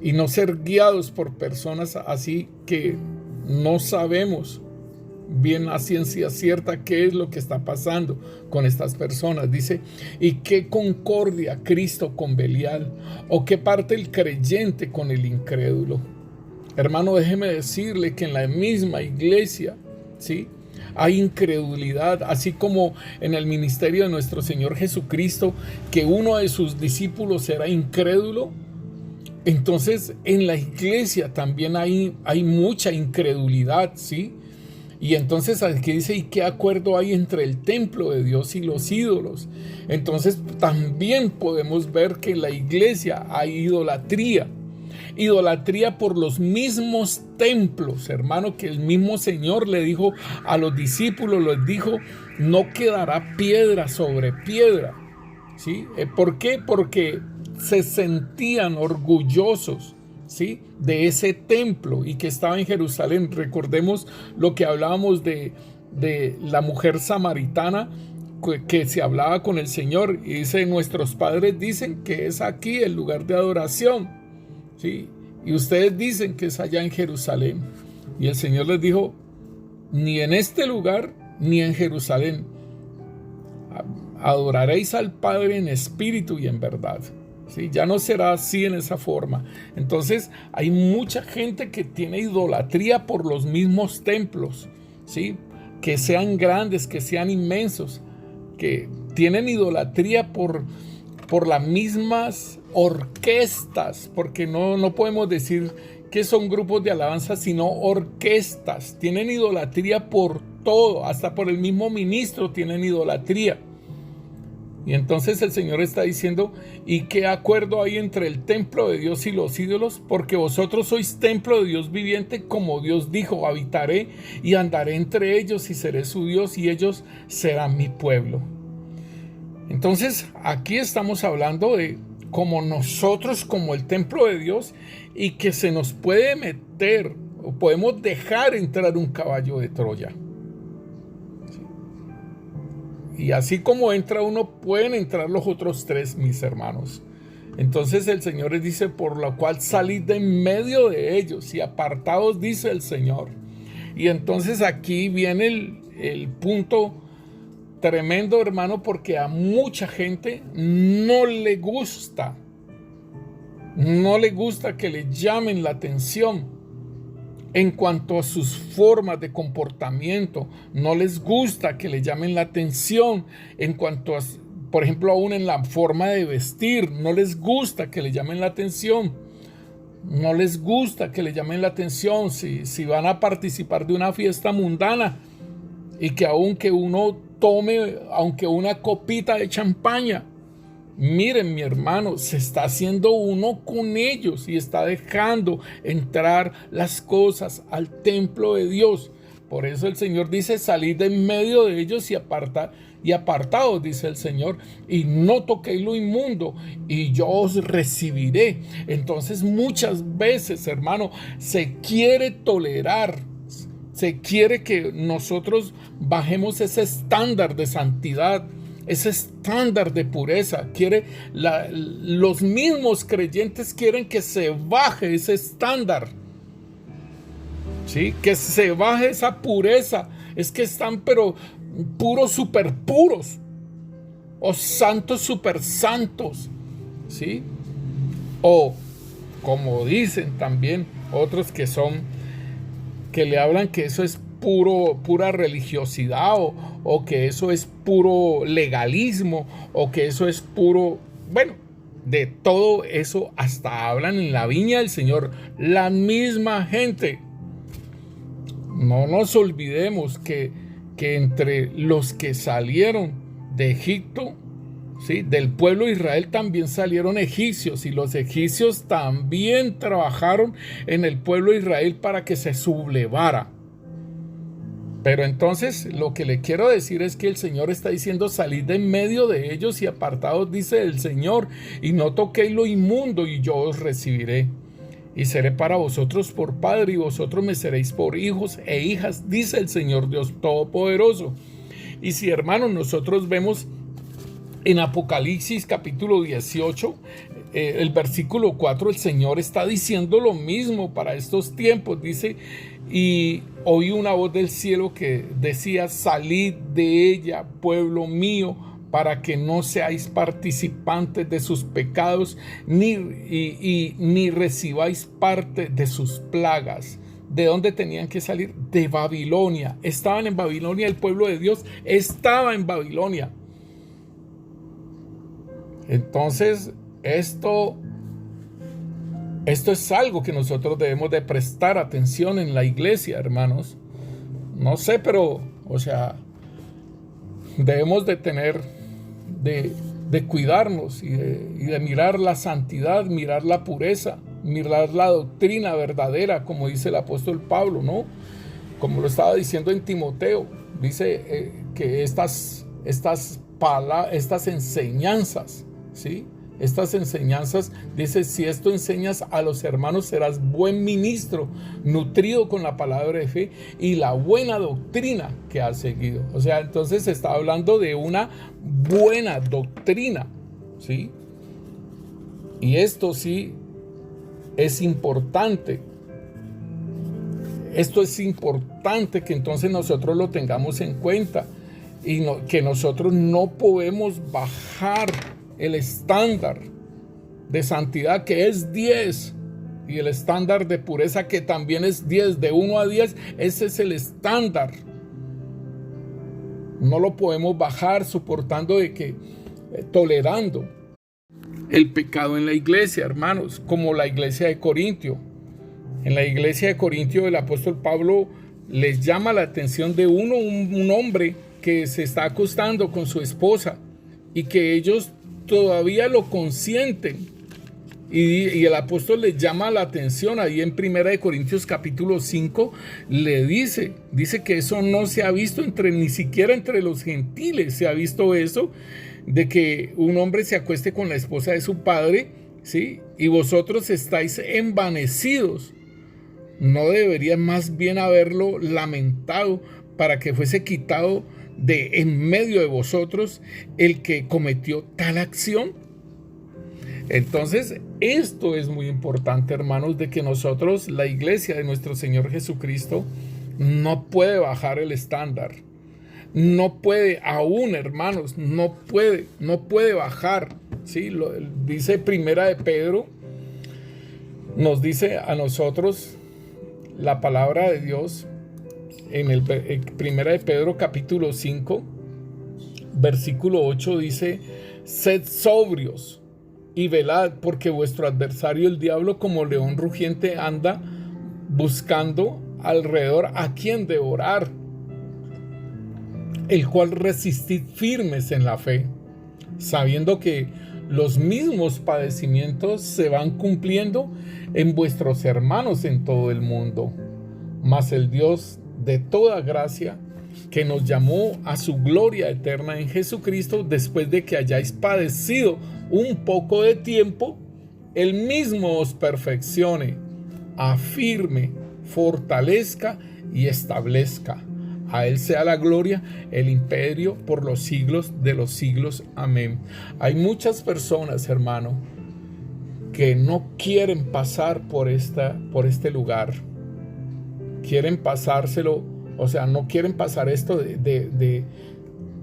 y no ser guiados por personas así que no sabemos bien a ciencia cierta qué es lo que está pasando con estas personas. Dice: ¿y qué concordia Cristo con Belial? ¿O qué parte el creyente con el incrédulo? Hermano, déjeme decirle que en la misma iglesia, ¿sí?, hay incredulidad, así como en el ministerio de nuestro Señor Jesucristo, que uno de sus discípulos era incrédulo. Entonces en la iglesia también hay mucha incredulidad, ¿sí? Y entonces aquí dice: ¿y qué acuerdo hay entre el templo de Dios y los ídolos? Entonces también podemos ver que en la iglesia hay idolatría por los mismos templos, hermano, que el mismo Señor le dijo a los discípulos, les dijo: no quedará piedra sobre piedra, ¿sí? ¿Por qué? Porque se sentían orgullosos, ¿sí?, de ese templo y que estaba en Jerusalén. Recordemos lo que hablábamos de la mujer samaritana que se hablaba con el Señor y dice: nuestros padres dicen que es aquí el lugar de adoración, ¿sí?, y ustedes dicen que es allá en Jerusalén. Y el Señor les dijo: ni en este lugar ni en Jerusalén adoraréis al Padre en espíritu y en verdad. ¿Sí? Ya no será así, en esa forma. Entonces hay mucha gente que tiene idolatría por los mismos templos, ¿sí?, que sean grandes, que sean inmensos, que tienen idolatría por las mismas orquestas, porque no podemos decir que son grupos de alabanza, sino orquestas. Tienen idolatría por todo, hasta por el mismo ministro tienen idolatría. Y entonces el Señor está diciendo, ¿y qué acuerdo hay entre el templo de Dios y los ídolos? Porque vosotros sois templo de Dios viviente, como Dios dijo, habitaré y andaré entre ellos y seré su Dios y ellos serán mi pueblo. Entonces aquí estamos hablando de como nosotros, como el templo de Dios, y que se nos puede meter o podemos dejar entrar un caballo de Troya. Y así como entra uno, pueden entrar los otros tres, mis hermanos. Entonces el Señor les dice, por lo cual salid de en medio de ellos y apartaos, dice el Señor. Y entonces aquí viene el punto tremendo, hermano, porque a mucha gente no le gusta que le llamen la atención en cuanto a sus formas de comportamiento. No les gusta que le llamen la atención en cuanto a, por ejemplo, aún en la forma de vestir. No les gusta que le llamen la atención. No les gusta que le llamen la atención si van a participar de una fiesta mundana y que aunque uno tome, aunque una copita de champaña, miren, mi hermano, se está haciendo uno con ellos y está dejando entrar las cosas al templo de Dios. Por eso el Señor dice, salid de en medio de ellos y apartaos, dice el Señor, y no toquéis lo inmundo, y yo os recibiré. Entonces muchas veces, hermano, se quiere tolerar, se quiere que nosotros bajemos ese estándar de santidad, ese estándar de pureza. Los mismos creyentes quieren que se baje ese estándar, ¿sí? Que se baje esa pureza. Es que están pero puros super puros o santos super santos, ¿sí? O como dicen también otros que le hablan que eso es pura religiosidad o que eso es puro legalismo o que eso es puro, bueno, de todo eso hasta hablan en la viña del Señor la misma gente. No nos olvidemos que entre los que salieron de Egipto, ¿sí?, del pueblo de Israel, también salieron egipcios, y los egipcios también trabajaron en el pueblo de Israel para que se sublevara. Pero entonces lo que le quiero decir es que el Señor está diciendo, salid de en medio de ellos y apartaos, dice el Señor, y no toquéis lo inmundo, y yo os recibiré. Y seré para vosotros por padre, y vosotros me seréis por hijos e hijas, dice el Señor Dios Todopoderoso. Y si, hermanos, nosotros vemos en Apocalipsis capítulo 18, el versículo 4, el Señor está diciendo lo mismo para estos tiempos. Dice, y oí una voz del cielo que decía, salid de ella, pueblo mío, para que no seáis participantes de sus pecados, ni recibáis parte de sus plagas. ¿De dónde tenían que salir? De Babilonia. Estaban en Babilonia, el pueblo de Dios estaba en Babilonia. Entonces, esto es algo que nosotros debemos de prestar atención en la iglesia, hermanos. No sé, pero, debemos de de cuidarnos y de mirar la santidad, mirar la pureza, mirar la doctrina verdadera, como dice el apóstol Pablo, ¿no? Como lo estaba diciendo en Timoteo, dice que estas enseñanzas, ¿sí? Estas enseñanzas, dice, si esto enseñas a los hermanos, serás buen ministro, nutrido con la palabra de fe y la buena doctrina que has seguido. Entonces se está hablando de una buena doctrina, ¿sí? Y esto sí es importante. Esto es importante que entonces nosotros lo tengamos en cuenta y que nosotros no podemos bajar el estándar de santidad, que es 10, y el estándar de pureza, que también es 10, de 1 a 10, ese es el estándar. No lo podemos bajar tolerando el pecado en la iglesia, hermanos, como la iglesia de Corintio. En la iglesia de Corintio, el apóstol Pablo les llama la atención de un hombre que se está acostando con su esposa, y que ellos todavía lo consienten. Y el apóstol le llama la atención ahí en 1 Corintios capítulo 5, le dice que eso no se ha visto ni siquiera entre los gentiles se ha visto eso, de que un hombre se acueste con la esposa de su padre, ¿sí? Y vosotros estáis envanecidos. No deberían más bien haberlo lamentado para que fuese quitado de en medio de vosotros el que cometió tal acción. Entonces, esto es muy importante, hermanos, de que nosotros, la iglesia de nuestro Señor Jesucristo, no puede bajar el estándar. No puede aún, hermanos, no puede bajar. ¿Sí? Dice Primera de Pedro, nos dice a nosotros la palabra de Dios en Primera de Pedro capítulo 5, versículo 8 dice: sed sobrios y velad, porque vuestro adversario el diablo como león rugiente anda buscando alrededor a quien devorar, el cual resistid firmes en la fe, sabiendo que los mismos padecimientos se van cumpliendo en vuestros hermanos en todo el mundo. Mas el Dios de toda gracia, que nos llamó a su gloria eterna en Jesucristo, después de que hayáis padecido un poco de tiempo, Él mismo os perfeccione, afirme, fortalezca y establezca. A Él sea la gloria, el imperio por los siglos de los siglos. Amén. Hay muchas personas, hermano, que no quieren pasar por este lugar. Quieren pasárselo, o sea, no quieren pasar esto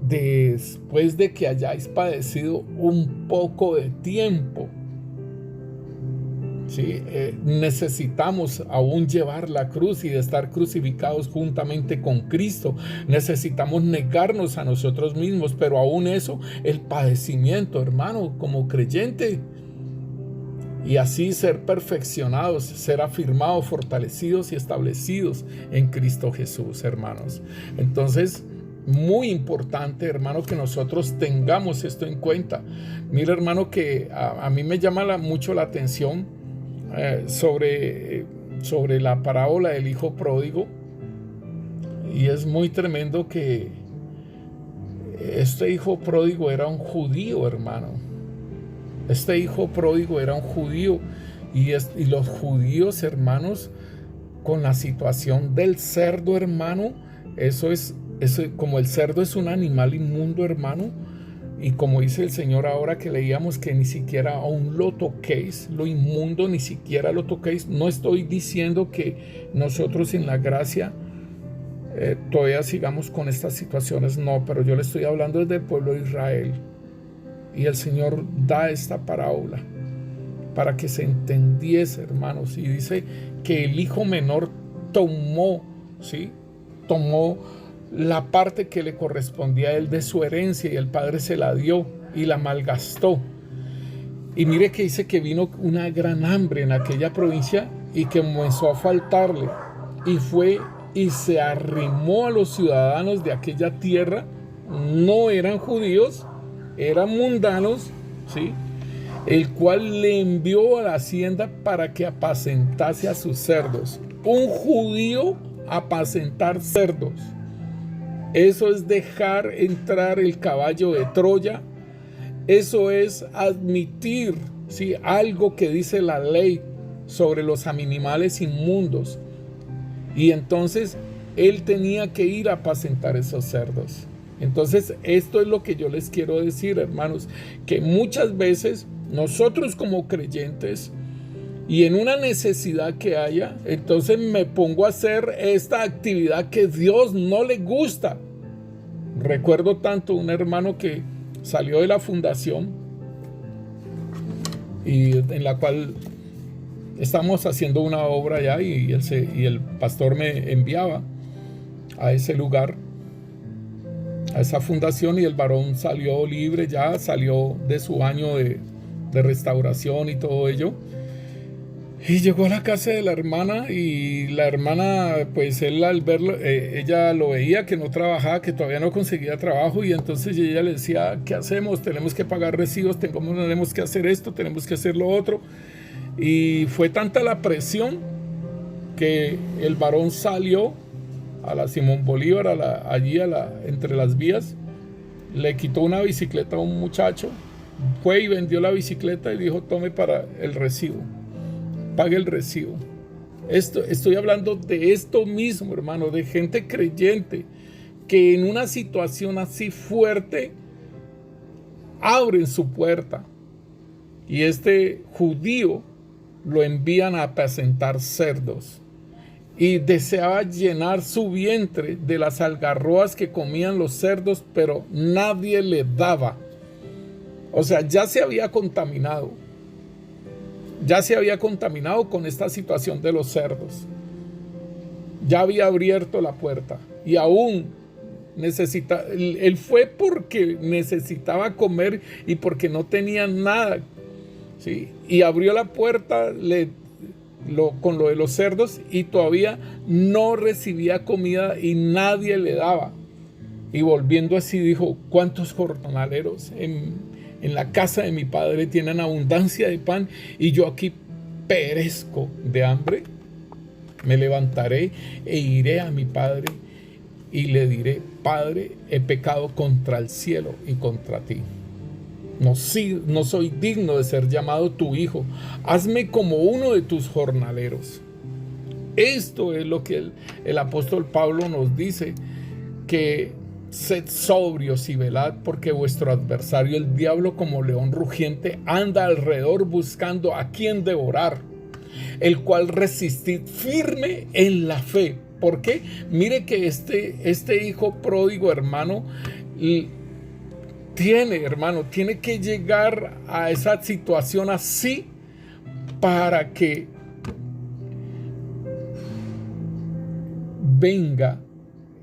después de que hayáis padecido un poco de tiempo. ¿Sí? Necesitamos aún llevar la cruz y de estar crucificados juntamente con Cristo. Necesitamos negarnos a nosotros mismos, pero aún eso, el padecimiento, hermano, como creyente. Y así ser perfeccionados, ser afirmados, fortalecidos y establecidos en Cristo Jesús, hermanos. Entonces, muy importante, hermano, que nosotros tengamos esto en cuenta. Mira, hermano, que a mí me llama mucho la atención sobre la parábola del hijo pródigo, y es muy tremendo que este hijo pródigo era un judío, hermano. Este hijo pródigo era un judío, y los judíos, hermanos, con la situación del cerdo, hermano, eso como el cerdo es un animal inmundo, hermano. Y como dice el Señor ahora que leíamos, que ni siquiera aún lo toquéis, lo inmundo ni siquiera lo toquéis. No estoy diciendo que nosotros en la gracia todavía sigamos con estas situaciones, no, pero yo le estoy hablando desde el pueblo de Israel. Y el Señor da esta parábola para que se entendiese, hermanos. Y dice que el hijo menor tomó la parte que le correspondía a él de su herencia, y el padre se la dio y la malgastó. Y mire que dice que vino una gran hambre en aquella provincia y que comenzó a faltarle, y fue y se arrimó a los ciudadanos de aquella tierra. No eran judíos, eran mundanos, ¿sí? El cual le envió a la hacienda para que apacentase a sus cerdos. Un judío apacentar cerdos. Eso es dejar entrar el caballo de Troya. Eso es admitir, ¿sí?, algo que dice la ley sobre los animales inmundos. Y entonces él tenía que ir a apacentar esos cerdos. Entonces esto es lo que yo les quiero decir, hermanos, que muchas veces nosotros como creyentes, y en una necesidad que haya, entonces me pongo a hacer esta actividad que Dios no le gusta. Recuerdo tanto un hermano que salió de la fundación, y en la cual estamos haciendo una obra allá, y el pastor me enviaba a ese lugar, a esa fundación, y el varón salió libre, ya salió de su año de restauración y todo ello. Y llegó a la casa de la hermana y la hermana, pues él al verlo, ella lo veía que no trabajaba, que todavía no conseguía trabajo y entonces ella le decía, ¿qué hacemos? Tenemos que pagar recibos, tenemos que hacer esto, tenemos que hacer lo otro. Y fue tanta la presión que el varón salió a la Simón Bolívar, entre las vías, le quitó una bicicleta a un muchacho, fue y vendió la bicicleta y dijo, tome para el recibo. Pague el recibo. Estoy hablando de esto mismo, hermano, de gente creyente que en una situación así fuerte abren su puerta y este judío lo envían a apacentar cerdos y deseaba llenar su vientre de las algarrobas que comían los cerdos, pero nadie le daba. O sea, ya se había contaminado con esta situación de los cerdos. Ya había abierto la puerta y aún él fue porque necesitaba comer y porque no tenía nada, ¿sí? Y abrió la puerta con lo de los cerdos y todavía no recibía comida y nadie le daba. Y volviendo así dijo, ¿cuántos jornaleros en la casa de mi padre tienen abundancia de pan y yo aquí perezco de hambre? Me levantaré e iré a mi padre y le diré, Padre, he pecado contra el cielo y contra ti. No soy digno de ser llamado tu hijo. Hazme como uno de tus jornaleros. Esto es lo que el apóstol Pablo nos dice, que sed sobrios y velad, porque vuestro adversario, el diablo, como león rugiente, anda alrededor buscando a quien devorar, el cual resistid firme en la fe. ¿Por qué? Mire que este hijo pródigo, hermano, tiene que llegar a esa situación así para que venga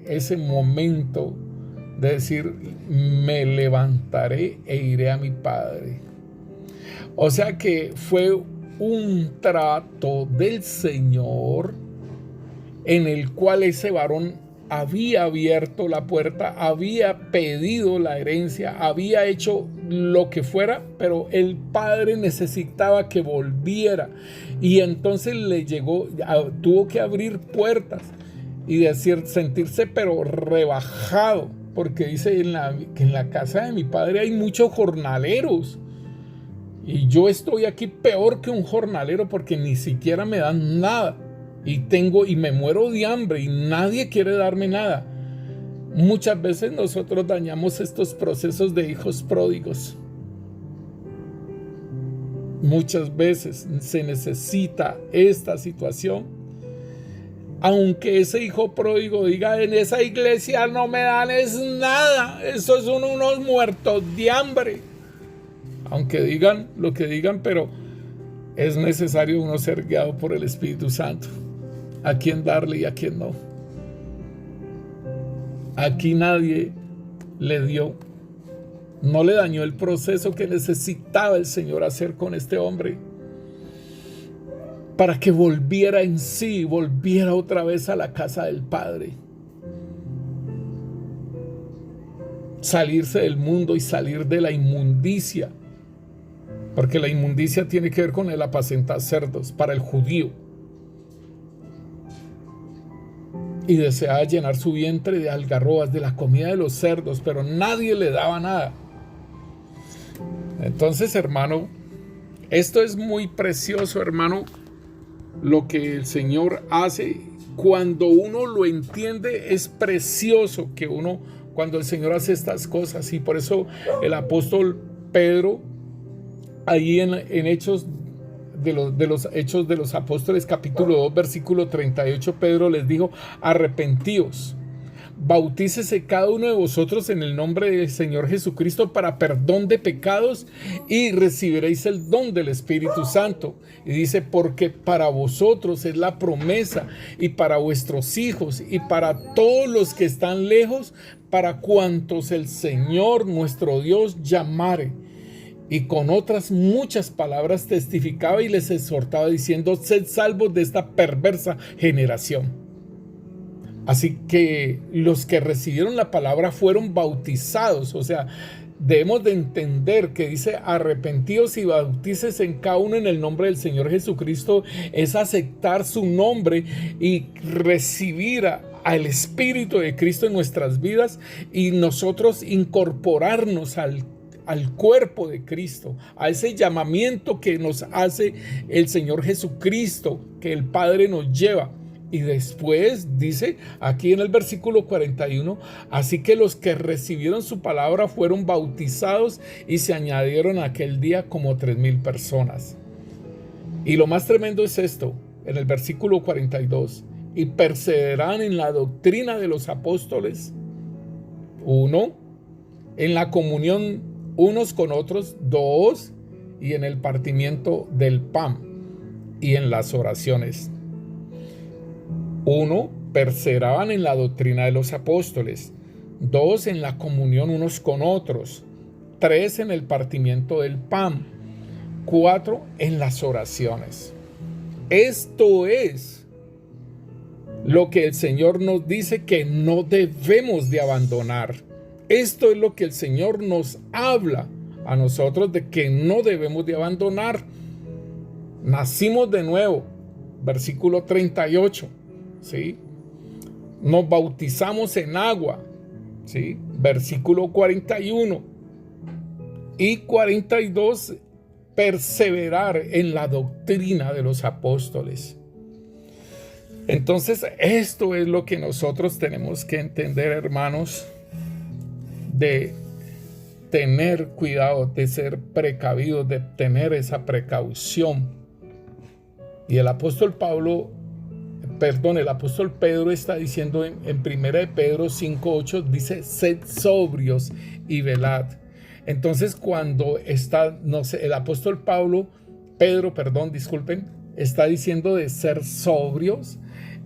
ese momento de decir, me levantaré e iré a mi padre. O sea que fue un trato del Señor en el cual ese varón había abierto la puerta, había pedido la herencia, había hecho lo que fuera, pero el padre necesitaba que volviera y entonces tuvo que abrir puertas y sentirse pero rebajado, porque dice que en la casa de mi padre hay muchos jornaleros y yo estoy aquí peor que un jornalero porque ni siquiera me dan nada. Y me muero de hambre y nadie quiere darme nada. Muchas veces nosotros dañamos estos procesos de hijos pródigos. Muchas veces se necesita esta situación. Aunque ese hijo pródigo diga, en esa iglesia no me dan nada, esos son unos muertos de hambre. Aunque digan lo que digan, pero es necesario uno ser guiado por el Espíritu Santo. A quién darle y a quién no. Aquí nadie le dio, no le dañó el proceso que necesitaba el Señor hacer con este hombre para que volviera en sí, volviera otra vez a la casa del Padre. Salirse del mundo y salir de la inmundicia, porque la inmundicia tiene que ver con el apacentar cerdos para el judío. Y deseaba llenar su vientre de algarrobas, de la comida de los cerdos, pero nadie le daba nada. Entonces, hermano, esto es muy precioso, hermano, lo que el Señor hace. Cuando uno lo entiende, es precioso cuando el Señor hace estas cosas. Y por eso el apóstol Pedro, ahí en Hechos de los Hechos de los Apóstoles, capítulo 2, versículo 38, Pedro les dijo, arrepentíos, bautícese cada uno de vosotros en el nombre del Señor Jesucristo para perdón de pecados y recibiréis el don del Espíritu Santo. Y dice, porque para vosotros es la promesa y para vuestros hijos y para todos los que están lejos, para cuantos el Señor nuestro Dios llamare. Y con otras muchas palabras testificaba y les exhortaba diciendo: sed salvos de esta perversa generación. Así que los que recibieron la palabra fueron bautizados. O sea, debemos de entender que dice: arrepentíos y bautícese en cada uno en el nombre del Señor Jesucristo. Es aceptar su nombre y recibir al Espíritu de Cristo en nuestras vidas, y nosotros incorporarnos al cuerpo de Cristo, a ese llamamiento que nos hace el Señor Jesucristo, que el Padre nos lleva. Y después dice aquí en el versículo 41: así que los que recibieron su palabra fueron bautizados, y se añadieron aquel día como 3,000 personas. Y lo más tremendo es esto, en el versículo 42: y perseveran en la doctrina de los apóstoles, 1, en la comunión unos con otros, 2, y en el partimiento del pan y en las oraciones. 1, perseveraban en la doctrina de los apóstoles. 2, en la comunión unos con otros. 3, en el partimiento del pan. 4, en las oraciones. Esto es lo que el Señor nos dice que no debemos de abandonar. Esto es lo que el Señor nos habla a nosotros de que no debemos de abandonar. Nacimos de nuevo, versículo 38, ¿sí? Nos bautizamos en agua, ¿sí? Versículo 41 y 42, perseverar en la doctrina de los apóstoles. Entonces, esto es lo que nosotros tenemos que entender, hermanos, de tener cuidado, de ser precavidos, de tener esa precaución. Y el apóstol Pedro está diciendo en 1 de Pedro 5:8, dice: sed sobrios y velad. Entonces, cuando está, el apóstol Pedro, está diciendo de ser sobrios,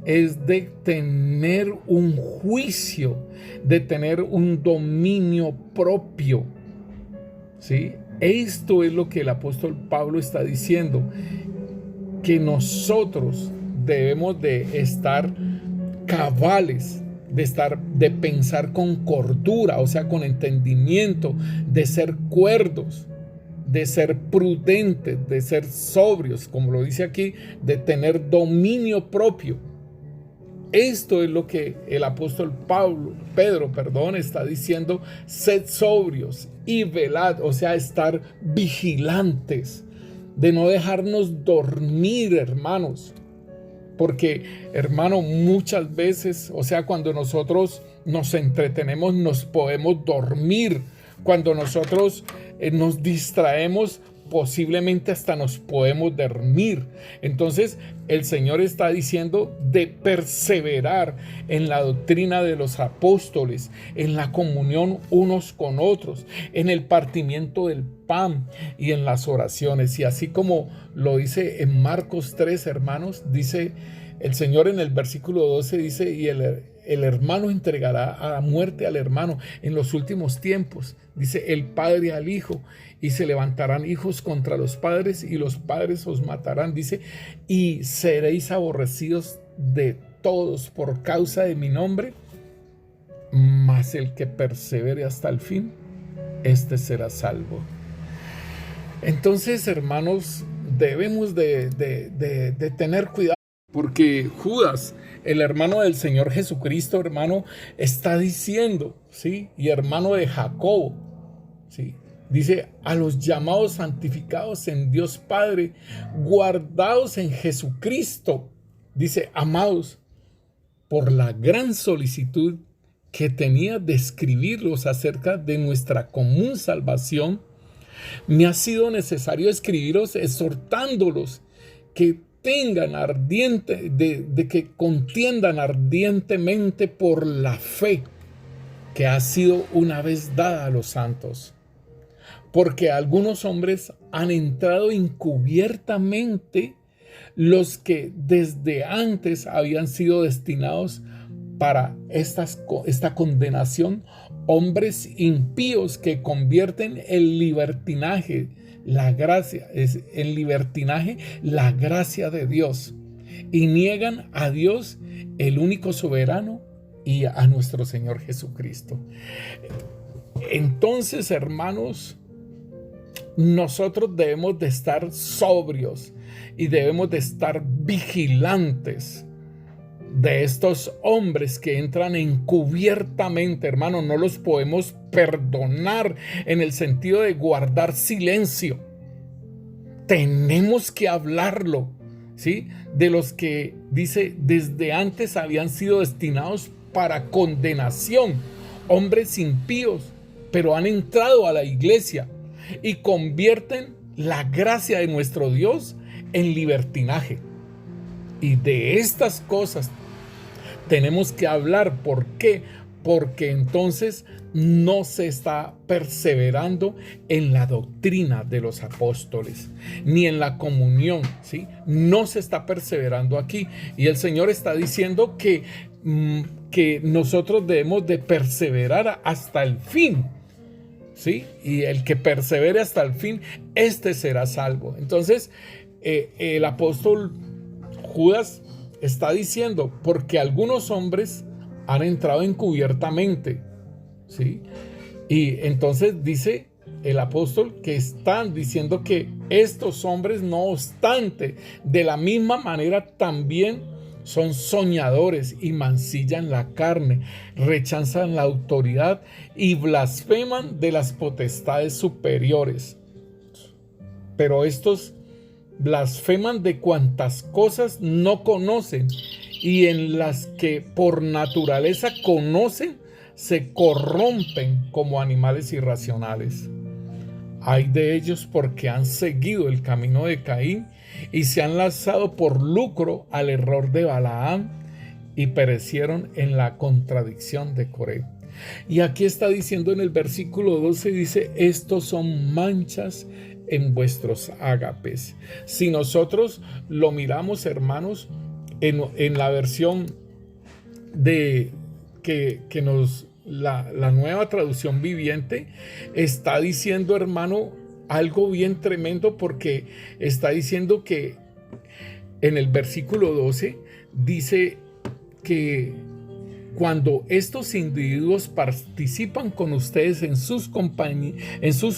es de tener un juicio, de tener un dominio propio, ¿sí? Esto es lo que el apóstol Pablo está diciendo, que nosotros debemos de estar cabales, de pensar con cordura, o sea, con entendimiento, de ser cuerdos, de ser prudentes, de ser sobrios, como lo dice aquí, de tener dominio propio. Esto es lo que el apóstol Pedro, está diciendo: sed sobrios y velad, o sea, estar vigilantes, de no dejarnos dormir, hermanos. Porque, hermano, muchas veces, o sea, cuando nosotros nos entretenemos, nos podemos dormir. Cuando nosotros nos distraemos, posiblemente hasta nos podemos dormir. Entonces, el Señor está diciendo de perseverar en la doctrina de los apóstoles, en la comunión unos con otros, en el partimiento del pan y en las oraciones. Y así como lo dice en Marcos 3, hermanos, dice el Señor en el versículo 12, dice: y el hermano entregará a la muerte al hermano en los últimos tiempos. Dice: el padre al hijo, y se levantarán hijos contra los padres, y los padres os matarán. Dice: y seréis aborrecidos de todos por causa de mi nombre, mas el que persevere hasta el fin, este será salvo. Entonces, hermanos, debemos de tener cuidado, porque Judas, el hermano del Señor Jesucristo, hermano, está diciendo, ¿sí? Y hermano de Jacobo, ¿sí? Dice: a los llamados, santificados en Dios Padre, guardados en Jesucristo. Dice: amados, por la gran solicitud que tenía de escribirlos acerca de nuestra común salvación, me ha sido necesario escribiros exhortándolos que que contiendan ardientemente por la fe que ha sido una vez dada a los santos. Porque algunos hombres han entrado encubiertamente, los que desde antes habían sido destinados para esta condenación, hombres impíos que convierten el libertinaje, la gracia, en libertinaje la gracia de Dios, y niegan a Dios, el único soberano, y a nuestro Señor Jesucristo. Entonces, hermanos, nosotros debemos de estar sobrios y debemos de estar vigilantes de estos hombres que entran encubiertamente, hermano. No los podemos perdonar en el sentido de guardar silencio. Tenemos que hablarlo, ¿sí? De los que, dice, desde antes habían sido destinados para condenación, hombres impíos, pero han entrado a la iglesia y convierten la gracia de nuestro Dios en libertinaje. Y de estas cosas tenemos que hablar. ¿Por qué? Porque entonces no se está perseverando en la doctrina de los apóstoles, ni en la comunión, ¿sí? No se está perseverando aquí. Y el Señor está diciendo que nosotros debemos de perseverar hasta el fin, ¿sí? Y el que persevere hasta el fin, este será salvo. Entonces, el apóstol Judas está diciendo, porque algunos hombres han entrado encubiertamente, ¿sí? Y entonces dice el apóstol que están diciendo que estos hombres, no obstante, de la misma manera también son soñadores y mancillan la carne, rechazan la autoridad y blasfeman de las potestades superiores. Pero estos blasfeman de cuantas cosas no conocen, y en las que por naturaleza conocen se corrompen como animales irracionales. Ay de ellos, porque han seguido el camino de Caín y se han lanzado por lucro al error de Balaam y perecieron en la contradicción de Coré. Y aquí está diciendo en el versículo 12, dice, estos son manchas en vuestros ágapes. Si nosotros lo miramos, hermanos, en la versión de que nos la nueva traducción viviente, está diciendo, hermano, algo bien tremendo, porque está diciendo que en el versículo 12 dice que cuando estos individuos participan con ustedes en sus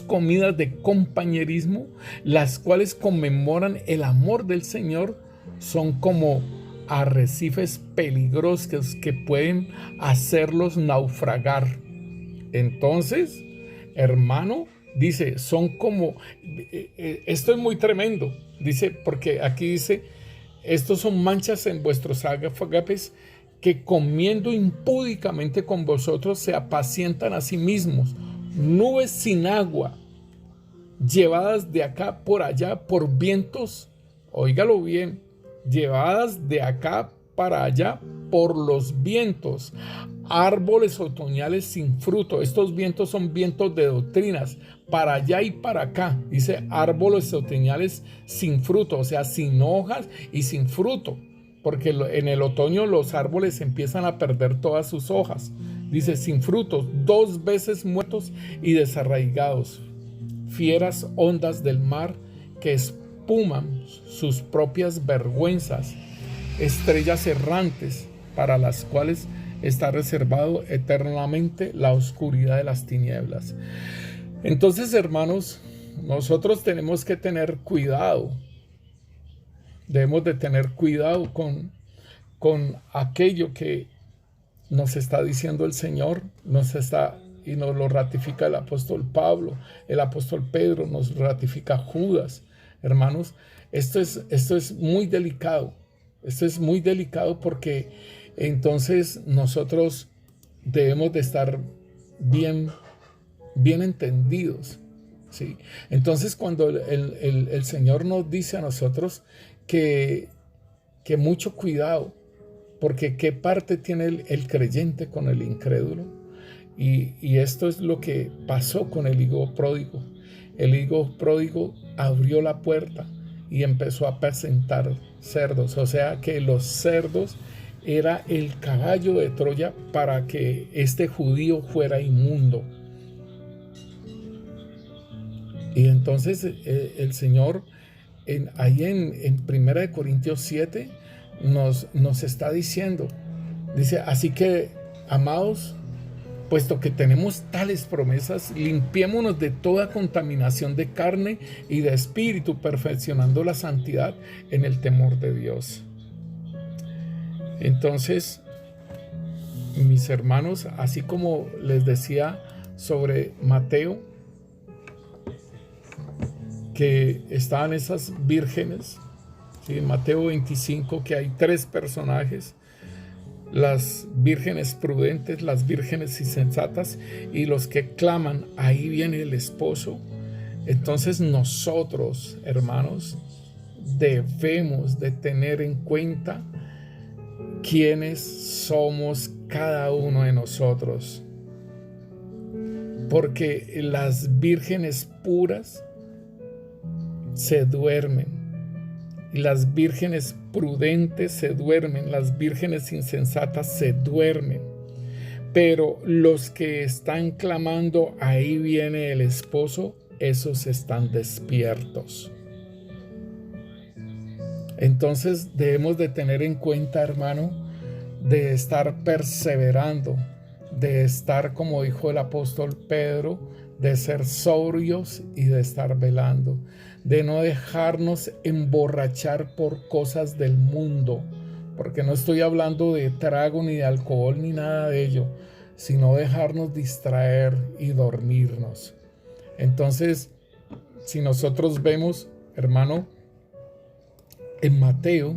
comidas de compañerismo, las cuales conmemoran el amor del Señor, son como arrecifes peligrosos que pueden hacerlos naufragar. Entonces, hermano, dice, son como, esto es muy tremendo, dice, porque aquí dice, estos son manchas en vuestros ágapes, que comiendo impúdicamente con vosotros se apacientan a sí mismos, nubes sin agua, llevadas de acá por allá por vientos, óigalo bien, llevadas de acá para allá por los vientos, árboles otoñales sin fruto. Estos vientos son vientos de doctrinas, para allá y para acá. Dice árboles otoñales sin fruto, o sea, sin hojas y sin fruto, porque en el otoño los árboles empiezan a perder todas sus hojas. Dice sin frutos, 2 veces muertos y desarraigados, fieras ondas del mar que espuman sus propias vergüenzas, estrellas errantes para las cuales está reservado eternamente la oscuridad de las tinieblas. Entonces, hermanos, nosotros tenemos que tener cuidado. Debemos de tener cuidado con aquello que nos está diciendo el Señor, y nos lo ratifica el apóstol Pablo, el apóstol Pedro, nos ratifica Judas. Hermanos, esto es muy delicado. Esto es muy delicado, porque entonces nosotros debemos de estar bien entendidos, ¿sí? Entonces, cuando el Señor nos dice a nosotros que mucho cuidado, porque qué parte tiene el creyente con el incrédulo, y esto es lo que pasó con el hijo pródigo. El hijo pródigo abrió la puerta y empezó a apacentar cerdos, o sea que los cerdos era el caballo de Troya para que este judío fuera inmundo. Y entonces el Señor ahí en 1 Corintios 7 nos está diciendo, dice, así que, amados, puesto que tenemos tales promesas, limpiémonos de toda contaminación de carne y de espíritu, perfeccionando la santidad en el temor de Dios. Entonces, mis hermanos, así como les decía sobre Mateo, que estaban esas vírgenes, ¿sí? En Mateo 25, que hay 3 personajes: las vírgenes prudentes, las vírgenes insensatas y los que claman, ahí viene el esposo. Entonces nosotros, hermanos, debemos de tener en cuenta quiénes somos cada uno de nosotros, porque las vírgenes puras se duermen, y las vírgenes prudentes se duermen, las vírgenes insensatas se duermen, pero los que están clamando, ahí viene el esposo, esos están despiertos. Entonces debemos de tener en cuenta, hermano, de estar perseverando, de estar, como dijo el apóstol Pedro, de ser sobrios y de estar velando, de no dejarnos emborrachar por cosas del mundo, porque no estoy hablando de trago ni de alcohol ni nada de ello, sino dejarnos distraer y dormirnos. Entonces, si nosotros vemos, hermano, en Mateo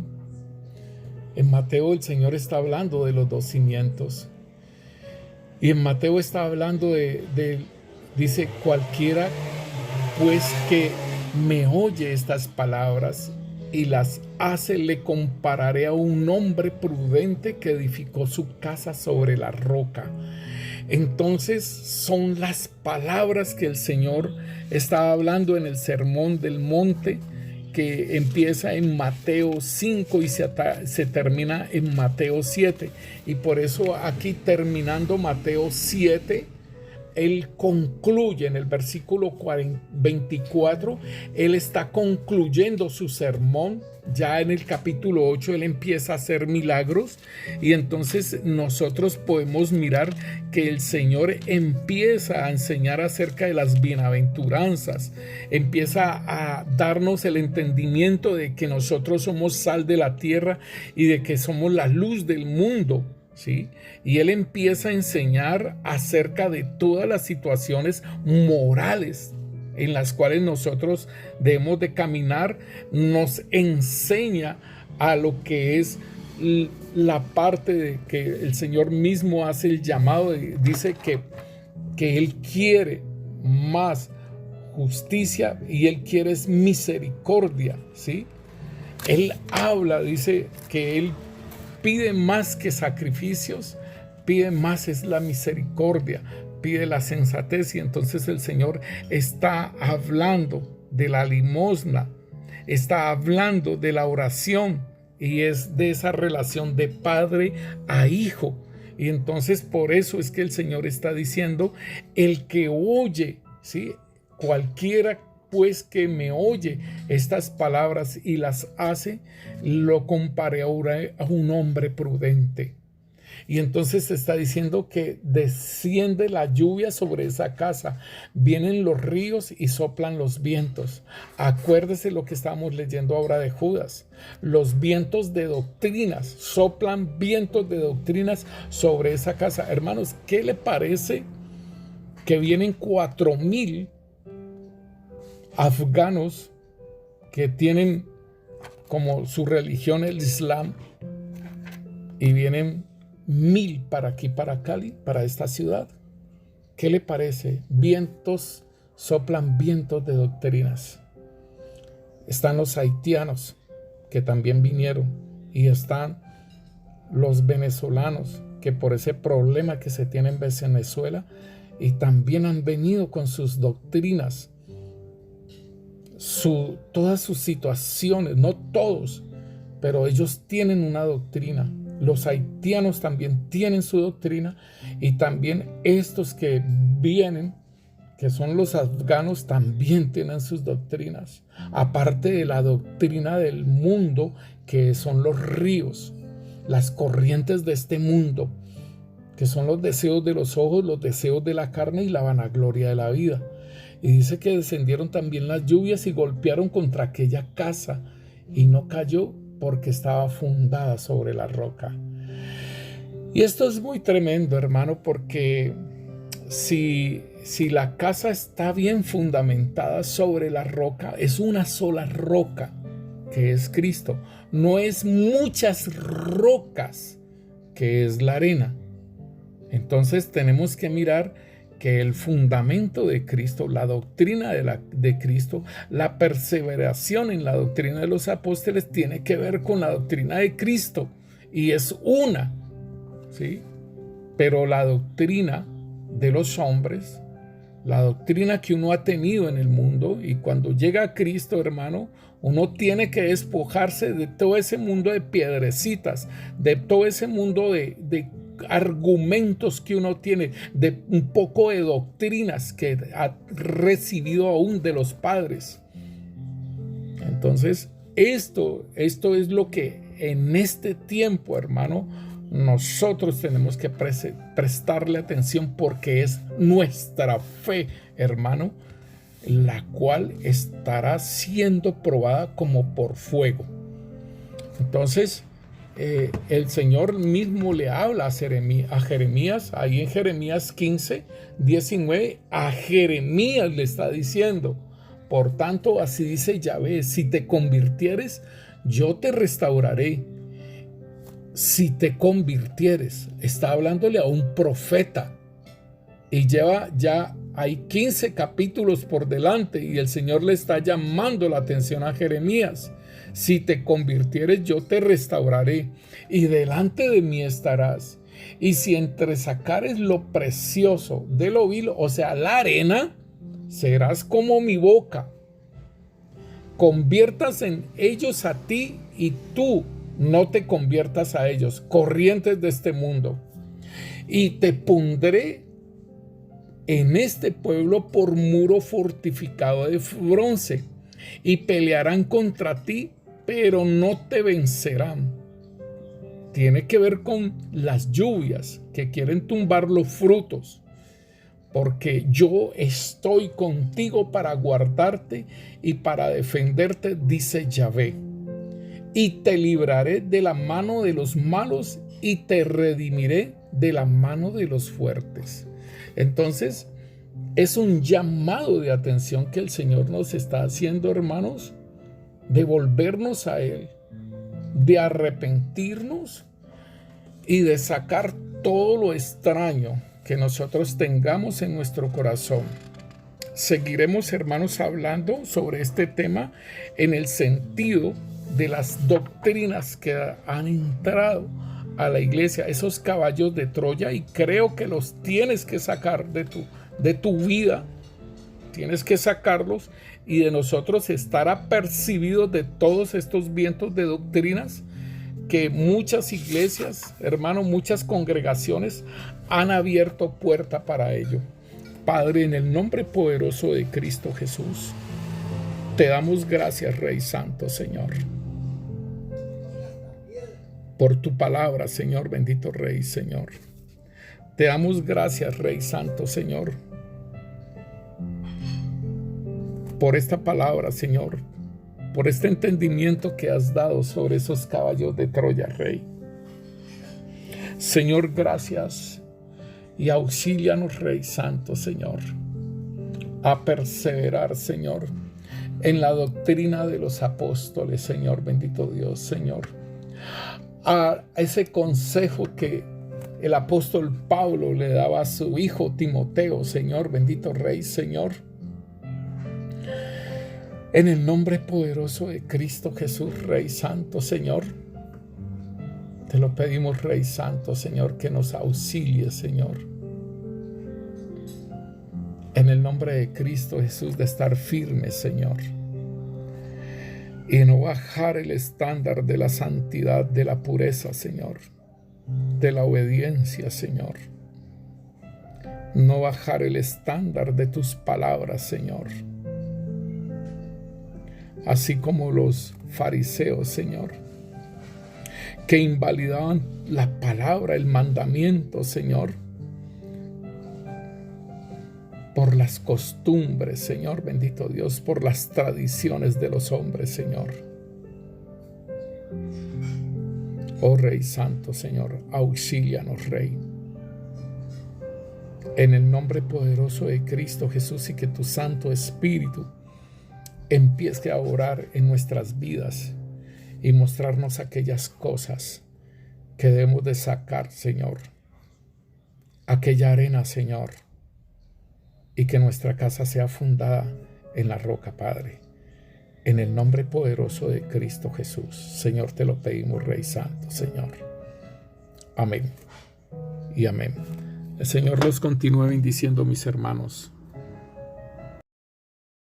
el Señor está hablando de los 2 cimientos, y en Mateo está hablando dice, cualquiera pues que me oye estas palabras y las hace, le compararé a un hombre prudente que edificó su casa sobre la roca. Entonces son las palabras que el Señor está hablando en el Sermón del Monte, que empieza en Mateo 5 y se termina en Mateo 7. Y por eso aquí, terminando Mateo 7, Él concluye en el versículo 24, Él está concluyendo su sermón. Ya en el capítulo 8 Él empieza a hacer milagros, y entonces nosotros podemos mirar que el Señor empieza a enseñar acerca de las bienaventuranzas, empieza a darnos el entendimiento de que nosotros somos sal de la tierra y de que somos la luz del mundo, ¿sí? Y Él empieza a enseñar acerca de todas las situaciones morales en las cuales nosotros debemos de caminar. Nos enseña a lo que es la parte de que el Señor mismo hace el llamado, dice que Él quiere más justicia y Él quiere misericordia, ¿sí? Él habla, dice que Él pide más que sacrificios, pide más es la misericordia, pide la sensatez. Y entonces el Señor está hablando de la limosna, está hablando de la oración, y es de esa relación de padre a hijo. Y entonces por eso es que el Señor está diciendo, el que oye, ¿sí? Cualquiera pues que me oye estas palabras y las hace, lo comparé ahora a un hombre prudente. Y entonces está diciendo que desciende la lluvia sobre esa casa, vienen los ríos y soplan los vientos. Acuérdese lo que estábamos leyendo ahora de Judas. Los vientos de doctrinas, soplan vientos de doctrinas sobre esa casa. Hermanos, ¿qué le parece que vienen 4,000 afganos que tienen como su religión el Islam, y vienen 1,000 para aquí, para Cali, para esta ciudad? ¿Qué le parece? Vientos, soplan vientos de doctrinas. Están los haitianos que también vinieron, y están los venezolanos que por ese problema que se tiene en Venezuela, y también han venido con sus doctrinas, todas sus situaciones, no todos, pero ellos tienen una doctrina. Los haitianos también tienen su doctrina, y también estos que vienen, que son los afganos, también tienen sus doctrinas, aparte de la doctrina del mundo, que son los ríos, las corrientes de este mundo, que son los deseos de los ojos, los deseos de la carne y la vanagloria de la vida. Y dice que descendieron también las lluvias y golpearon contra aquella casa, y no cayó porque estaba fundada sobre la roca. Y esto es muy tremendo, hermano, porque si la casa está bien fundamentada sobre la roca, es una sola roca, que es Cristo. No es muchas rocas, que es la arena. Entonces tenemos que mirar que el fundamento de Cristo, la doctrina de Cristo, la perseveración en la doctrina de los apóstoles tiene que ver con la doctrina de Cristo, y es una, ¿sí? Pero la doctrina de los hombres, la doctrina que uno ha tenido en el mundo, y cuando llega a Cristo, hermano, uno tiene que despojarse de todo ese mundo de piedrecitas, de todo ese mundo de argumentos que uno tiene, de un poco de doctrinas que ha recibido aún de los padres. Entonces, esto es lo que en este tiempo, hermano, nosotros tenemos que prestarle atención, porque es nuestra fe, hermano, la cual estará siendo probada como por fuego. Entonces, el Señor mismo le habla a Jeremías, ahí en Jeremías 15, 19, a Jeremías le está diciendo: por tanto, así dice Yahvé, si te convirtieres, yo te restauraré. Si te convirtieres, está hablándole a un profeta, y lleva ya, hay 15 capítulos por delante, y el Señor le está llamando la atención a Jeremías. Si te convirtieres, yo te restauraré, y delante de mí estarás. Y si entresacares lo precioso de lo vil, o sea, la arena, serás como mi boca. Conviertas en ellos a ti, y tú no te conviertas a ellos, corrientes de este mundo. Y te pondré en este pueblo por muro fortificado de bronce, y pelearán contra ti, pero no te vencerán. Tiene que ver con las lluvias que quieren tumbar los frutos, porque yo estoy contigo para guardarte y para defenderte, dice Yahvé. Y te libraré de la mano de los malos, y te redimiré de la mano de los fuertes. Entonces, es un llamado de atención que el Señor nos está haciendo, hermanos, de volvernos a Él, de arrepentirnos y de sacar todo lo extraño que nosotros tengamos en nuestro corazón. Seguiremos, hermanos, hablando sobre este tema en el sentido de las doctrinas que han entrado a la iglesia, esos caballos de Troya, y creo que los tienes que sacar de tu vida. Tienes que sacarlos, y de nosotros estar apercibidos de todos estos vientos de doctrinas que muchas iglesias, hermano, muchas congregaciones han abierto puerta para ello. Padre, en el nombre poderoso de Cristo Jesús, te damos gracias, Rey Santo, Señor, por tu palabra, Señor, bendito Rey, Señor. Te damos gracias, Rey Santo, Señor, por esta palabra, Señor, por este entendimiento que has dado sobre esos caballos de Troya, Rey. Señor, gracias, y auxílianos, Rey Santo, Señor, a perseverar, Señor, en la doctrina de los apóstoles, Señor, bendito Dios, Señor, a ese consejo que el apóstol Pablo le daba a su hijo Timoteo, Señor, bendito Rey, Señor. En el nombre poderoso de Cristo Jesús, Rey Santo, Señor, te lo pedimos, Rey Santo, Señor, que nos auxilie, Señor. En el nombre de Cristo Jesús, de estar firmes, Señor, y no bajar el estándar de la santidad, de la pureza, Señor. de la obediencia, Señor. No bajar el estándar de tus palabras, Señor. Así como los fariseos, Señor, que invalidaban la palabra, el mandamiento, Señor, por las costumbres, Señor, bendito Dios, por las tradiciones de los hombres, Señor. Oh Rey Santo, Señor, auxílianos, Rey. En el nombre poderoso de Cristo Jesús, y que tu Santo Espíritu empiece a orar en nuestras vidas y mostrarnos aquellas cosas que debemos de sacar, Señor. Aquella arena, Señor, y que nuestra casa sea fundada en la roca, Padre. En el nombre poderoso de Cristo Jesús, Señor, te lo pedimos, Rey Santo, Señor. Amén y amén. El Señor los continúe bendiciendo, mis hermanos.